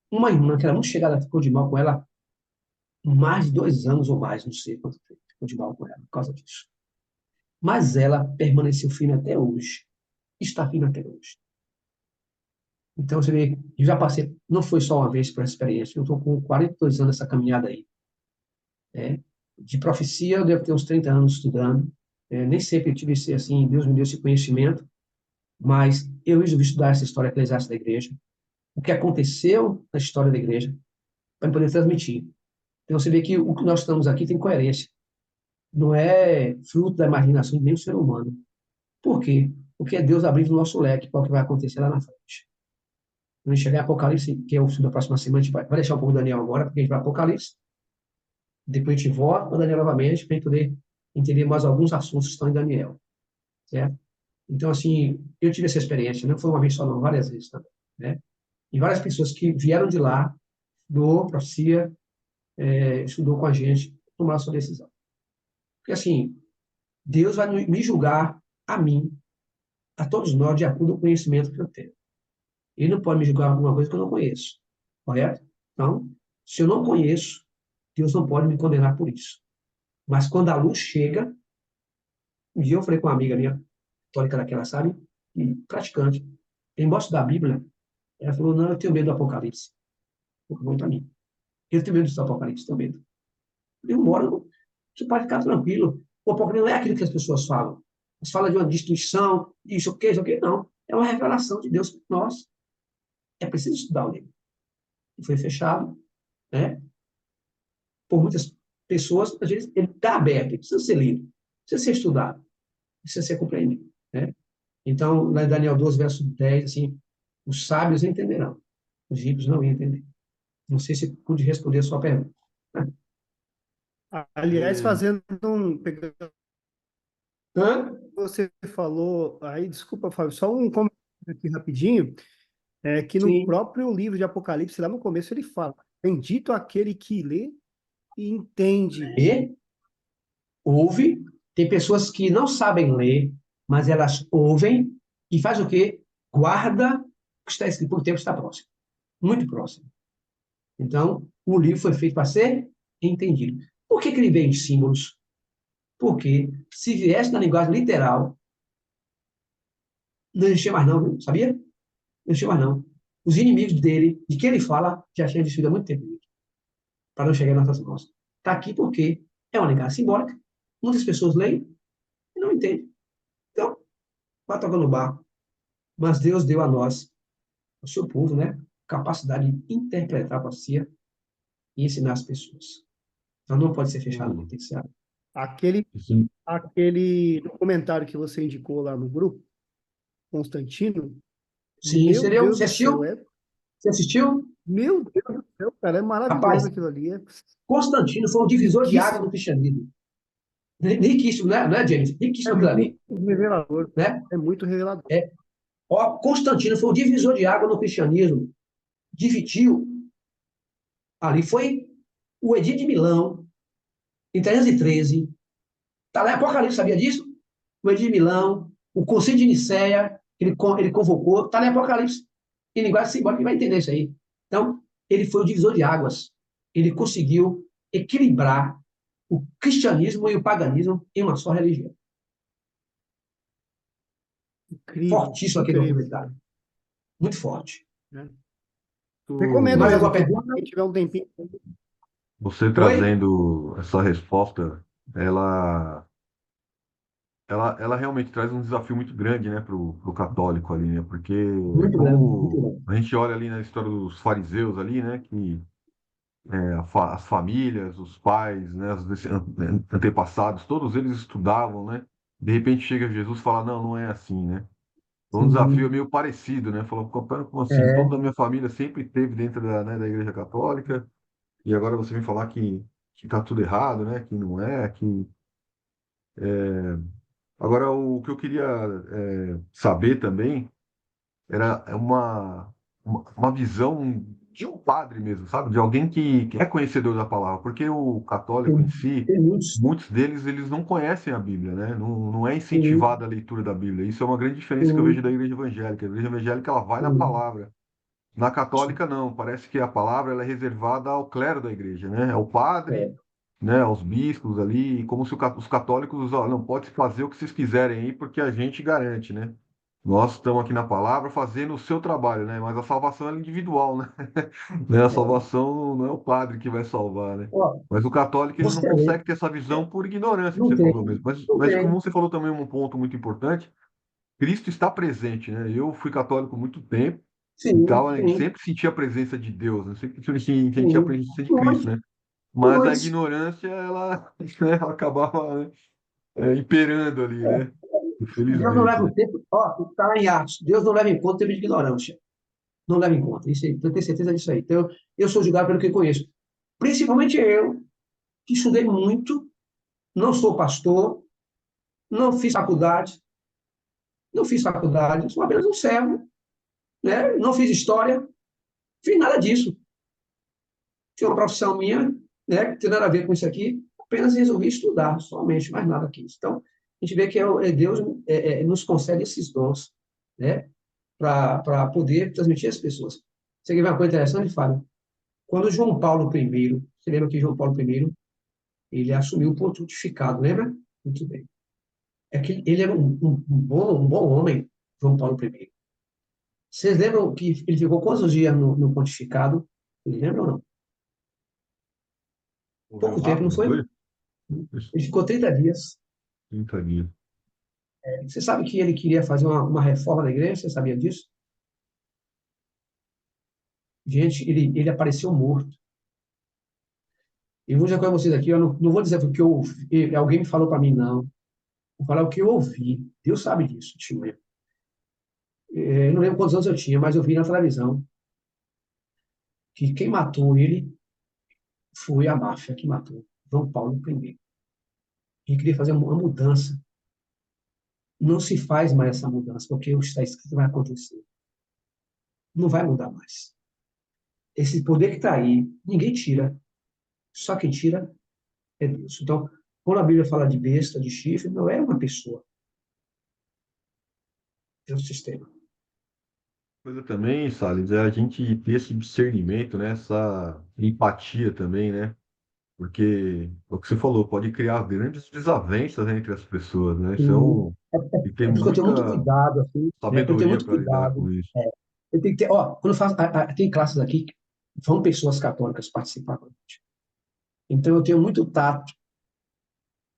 Uma irmã que era muito chegada ficou de mal com ela mais de 2 anos ou mais, não sei quanto tempo. Ficou de mal com ela por causa disso. Mas ela permaneceu firme até hoje. Está firme até hoje. Então, você vê, eu já passei, não foi só uma vez por essa experiência, eu estou com 42 anos nessa caminhada aí. De profecia, eu devo ter uns 30 anos estudando. Nem sempre tive esse, assim, Deus me deu esse conhecimento, mas eu resolvi estudar essa história eclesiástica da igreja, o que aconteceu na história da igreja, para poder transmitir. Então, você vê que o que nós estamos aqui tem coerência. Não é fruto da imaginação de nenhum ser humano. Por quê? Porque é Deus abrindo o nosso leque para o que vai acontecer lá na frente. Quando a gente chegar em Apocalipse, que é o estudo da próxima semana, a gente vai deixar um pouco o Daniel agora, porque a gente vai para Apocalipse. Depois a gente volta para Daniel novamente, para a gente poder entender mais alguns assuntos que estão em Daniel. Certo? Então, assim, eu tive essa experiência, não foi uma vez só, não, várias vezes também. Né? E várias pessoas que vieram de lá, estudou profecia, estudou com a gente, tomaram a sua decisão. Porque, assim, Deus vai me julgar a mim, a todos nós, de acordo com o conhecimento que eu tenho. Ele não pode me julgar alguma coisa que eu não conheço. Correto? Então, se eu não conheço, Deus não pode me condenar por isso. Mas quando a luz chega, um dia eu falei com uma amiga minha, católica daquela, sabe? E praticante. Em gosto da Bíblia, ela falou, não, eu tenho medo do Apocalipse. Falou para mim. Eu tenho medo do Apocalipse, tenho medo. Eu moro, você pode ficar tranquilo. O Apocalipse não é aquilo que as pessoas falam. Elas falam de uma destruição, isso, o quê, isso, o quê. Não. É uma revelação de Deus para nós. É preciso estudar o livro. foi fechado, né? Por muitas pessoas, às vezes ele está aberto, ele precisa ser lido, precisa ser estudado, precisa ser compreendido, né? Então, lá em Daniel 12, verso 10, assim, os sábios entenderão, os ímpios não iam entender. Não sei se pude responder a sua pergunta. Aliás, É, pegando o que Hã? você falou aí, desculpa, Fábio, só um comentário aqui rapidinho, é que no Sim. próprio livro de Apocalipse, lá no começo, ele fala: Bendito aquele que lê e entende. E ouve, tem pessoas que não sabem ler, mas elas ouvem e faz o quê? Guarda o que está escrito, porque o tempo está próximo, muito próximo. Então, o livro foi feito para ser entendido. Por que que ele vem em símbolos? Porque se viesse na linguagem literal, não existia mais não, viu? Sabia? Não existia mais não. Os inimigos dele, de que ele fala, já tinham destruído há muito tempo, para não chegar nas nossas mãos. Está aqui porque é uma linguagem simbólica, muitas pessoas leem e não entendem. Então, vai tocando o barco. Mas Deus deu a nós, ao seu povo, né, capacidade de interpretar a profecia e ensinar as pessoas. Então, não pode ser fechado, o- tem que ser aberto. Aquele, esse- aquele documentário que você indicou lá no grupo, Constantino, Sim, meu seria, Deus você do céu, assistiu? Você assistiu? meu Deus do céu, cara, é maravilhoso Rapaz, aquilo ali, é Constantino foi um divisor de água no riquíssimo, cristianismo. Riquíssimo, né, não é, James? é Riquíssimo aquilo muito ali, revelador, né? é muito revelador. É, ó, Constantino foi um divisor de água no cristianismo. Dividiu, ali foi o Edito de Milão, em 313. Está lá em Apocalipse, sabia disso? O Edito de Milão, o Concílio de Nicéia, ele convocou, está lá em Apocalipse. Em linguagem simbólica, ele vai entender isso aí. Então, ele foi o divisor de águas. Ele conseguiu equilibrar o cristianismo e o paganismo em uma só religião. Incrível, Fortíssimo aquele incrível, documentário. Muito forte. né? Recomendo o- Mais mesmo, alguma quem pergunta? tiver um tempinho. Você Oi? trazendo essa resposta, ela realmente traz um desafio muito grande, né, pro católico ali, né? Porque Muito grande, muito como grande. a gente olha ali na história dos fariseus ali, né, que as famílias, os pais, né, antepassados, todos eles estudavam, né? De repente chega Jesus e fala, não, não é assim, né? Então, o desafio é Sim. meio parecido, né? Falou, "Pera, como assim? É, Toda a minha família sempre esteve dentro da Igreja Católica e agora você vem falar que tá tudo errado, né? Que não é, que... Agora, o que eu queria saber também era uma visão de um padre mesmo, sabe? De alguém que é conhecedor da palavra, porque o católico em tem, si, tem muitos. muitos deles, eles não conhecem a Bíblia, né? Não é Sim, incentivada a leitura da Bíblia. Isso é uma grande diferença que eu vejo da sim, igreja evangélica. A igreja evangélica, ela vai na sim. palavra. Na católica, não. Parece que a palavra ela é reservada ao clero da igreja, né? Ao padre, É, né? Aos bispos ali, como se os católicos, ó, não pode fazer o que vocês quiserem aí, porque a gente garante, né? Nós estamos aqui na palavra fazendo o seu trabalho, né? Mas a salvação é individual, né? Né? A é. salvação não é o padre que vai salvar, né? Ó, Mas o católico ele não você vê, consegue ter essa visão por ignorância que não você tem, falou mesmo. não Mas como tem. você falou também um ponto muito importante, Cristo está presente, né? Eu fui católico muito tempo e Sim, tal, e sim, sempre senti a presença de Deus, né? Sempre senti a sim. presença de Cristo, Muitos, né? Mas a muitos. ignorância, ela, né, ela acabava, né, imperando ali, né? Deus não Infelizmente, leva né? o tempo, ó, está lá em Atos, Deus não leva em conta o tempo de ignorância. Não leva em conta. Isso aí, eu tenho certeza disso aí. Então, eu sou julgado pelo que eu conheço. Principalmente eu, que estudei muito, não sou pastor, não fiz faculdade, sou apenas um servo, né? Não fiz história, fiz nada disso. Tinha uma profissão minha, né, que tem nada a ver com isso aqui, apenas resolvi estudar, somente, mais nada que isso. Então, a gente vê que Deus nos concede esses dons, né, para poder transmitir às pessoas. Você quer ver uma coisa interessante, Fábio? Quando João Paulo I, você lembra que João Paulo I, ele assumiu o pontificado, lembra? Muito bem. É que ele era um bom homem, João Paulo I. Vocês lembram que ele ficou quantos dias no pontificado? Ele lembra ou não? Morreu Pouco tempo, não rápido, foi? foi? Ele ficou 30 dias. 30 dias. Você sabe que ele queria fazer uma reforma na igreja? Você sabia disso? Gente, ele apareceu morto. E vou dizer com vocês aqui, eu não vou dizer porque eu ouvi, alguém me falou para mim, não. Vou falar o que eu ouvi. Deus sabe disso, tio. Eu não lembro quantos anos eu tinha, mas eu vi na televisão que quem matou ele foi a máfia que matou João Paulo I. Ele queria fazer uma mudança. Não se faz mais essa mudança, porque o que está escrito vai acontecer. Não vai mudar mais. Esse poder que está aí, ninguém tira. Só quem tira é Deus. Então, quando a Bíblia fala de besta, de chifre, não é uma pessoa. É um sistema. Coisa também, Salles, é a gente ter esse discernimento, né? Essa empatia também, né? Porque o que você falou pode criar grandes desavenças entre as pessoas, né? Isso é um... E ter É porque eu tenho muito muita cuidado, assim, né? Eu tenho sabedoria muito para lidar cuidado. com isso. Eu tenho que ter, ó, quando eu faço, tem classes aqui, que vão pessoas católicas participar com a gente. Então eu tenho muito tato,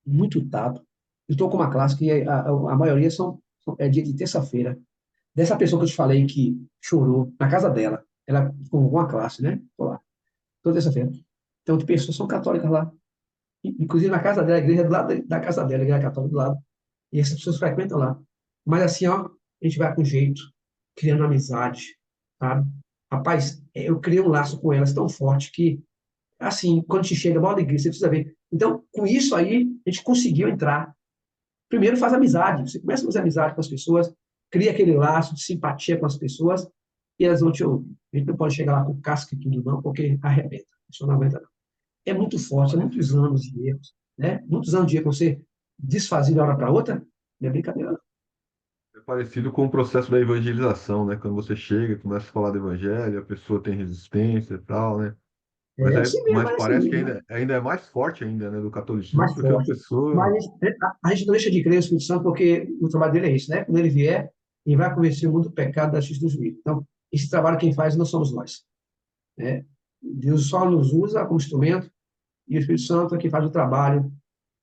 muito tato. Eu estou com uma classe que a maioria é dia de terça-feira. Dessa pessoa que eu te falei que chorou na casa dela, ela com uma classe, né? Tô lá, toda terça-feira. Então, de pessoas são católicas lá. Inclusive na casa dela, a igreja é do lado da casa dela, a igreja católica do lado. E essas pessoas frequentam lá. Mas assim, ó, a gente vai com jeito, criando amizade, sabe? Rapaz, eu criei um laço com elas tão forte que, assim, quando a gente chega, bora da igreja, você precisa ver. Então, com isso aí, a gente conseguiu entrar. Primeiro faz amizade. Você começa a fazer amizade com as pessoas, cria aquele laço de simpatia com as pessoas e elas vão te ouvir. A gente não pode chegar lá com casca e tudo, não, porque arrebenta. Isso não aguenta, não. É muito forte, é muitos anos de erros, né? Muitos anos de erros você desfazer de uma hora para outra, não é brincadeira, não. É parecido com o processo da evangelização, né? Quando você chega, começa a falar do evangelho, a pessoa tem resistência e tal, né? É assim mesmo, Mas é assim parece que mesmo, né? ainda é mais forte ainda, né, do catolicismo, Mais porque a forte. pessoa... Mas a gente não deixa de crer no Espírito Santo porque o trabalho dele é esse, né? Quando ele vier, ele vai convencer o mundo do pecado, da justiça e do juízo. Então, esse trabalho quem faz não somos nós, né? Deus só nos usa como instrumento e o Espírito Santo é quem faz o trabalho,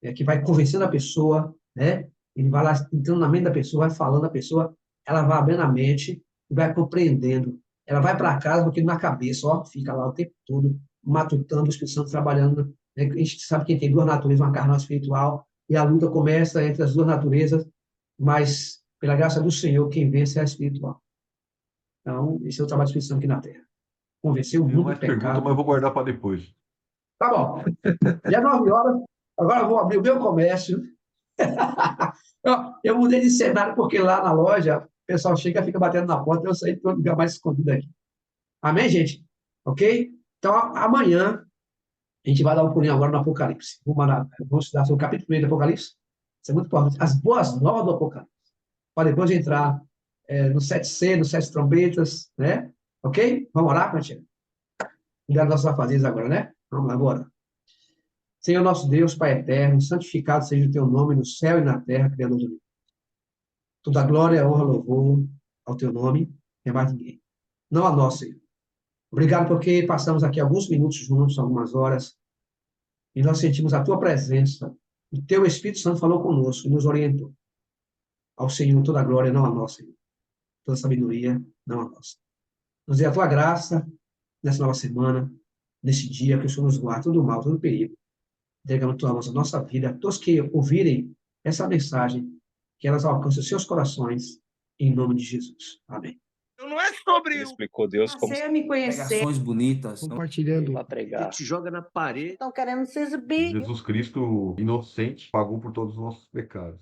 é que vai convencendo a pessoa, né? Ele vai lá entrando na mente da pessoa, vai falando a pessoa, ela vai abrindo a mente e vai compreendendo. Ela vai para casa porque na cabeça, ó, fica lá o tempo todo matutando, o Espírito Santo trabalhando, né? A gente sabe que tem duas naturezas, uma carnal e espiritual, e a luta começa entre as duas naturezas, mas pela graça do Senhor, quem vence é a espiritual. Então, esse é o trabalho do Espírito Santo aqui na Terra. Convencer o Tenho mundo do mais perguntas, pecado. mas eu vou guardar para depois. Tá bom. Já é 9 horas, agora eu vou abrir o meu comércio. Eu mudei de cenário porque lá na loja o pessoal chega e fica batendo na porta, eu saí para um lugar mais escondido aqui. Amém, gente? Ok? Então, amanhã a gente vai dar um pulinho agora no Apocalipse. Vamos estudar sobre o capítulo 1 do Apocalipse. Isso é muito importante. As boas novas do Apocalipse. Para depois entrar no 7C, no 7 trombetas, né? Ok? Vamos orar, Cantinho? Cuidar dos nossos afazeres agora, né? Vamos lá agora. Senhor nosso Deus, Pai eterno, santificado seja o teu nome no céu e na terra, Criador do mundo. Toda glória, honra, louvor ao teu nome, é mais ninguém. Não a nós, Senhor. Obrigado porque passamos aqui alguns minutos juntos, algumas horas, e nós sentimos a tua presença. O teu Espírito Santo falou conosco e nos orientou. Ao Senhor toda a glória, não a nós, Senhor. Toda a sabedoria, não a nós. Nos dê a tua graça nessa nova semana, nesse dia, que o Senhor nos guarde todo mal, todo perigo. Entregamos tua mão a nossa vida, a todos que ouvirem essa mensagem, que elas alcancem os seus corações, em nome de Jesus. Amém. Não é sobre Ele explicou Deus como Passei a me conhecer. Pregações bonitas. Compartilhando. para pregar. te joga na parede. Estão querendo se exibir. Jesus Cristo, inocente, pagou por todos os nossos pecados.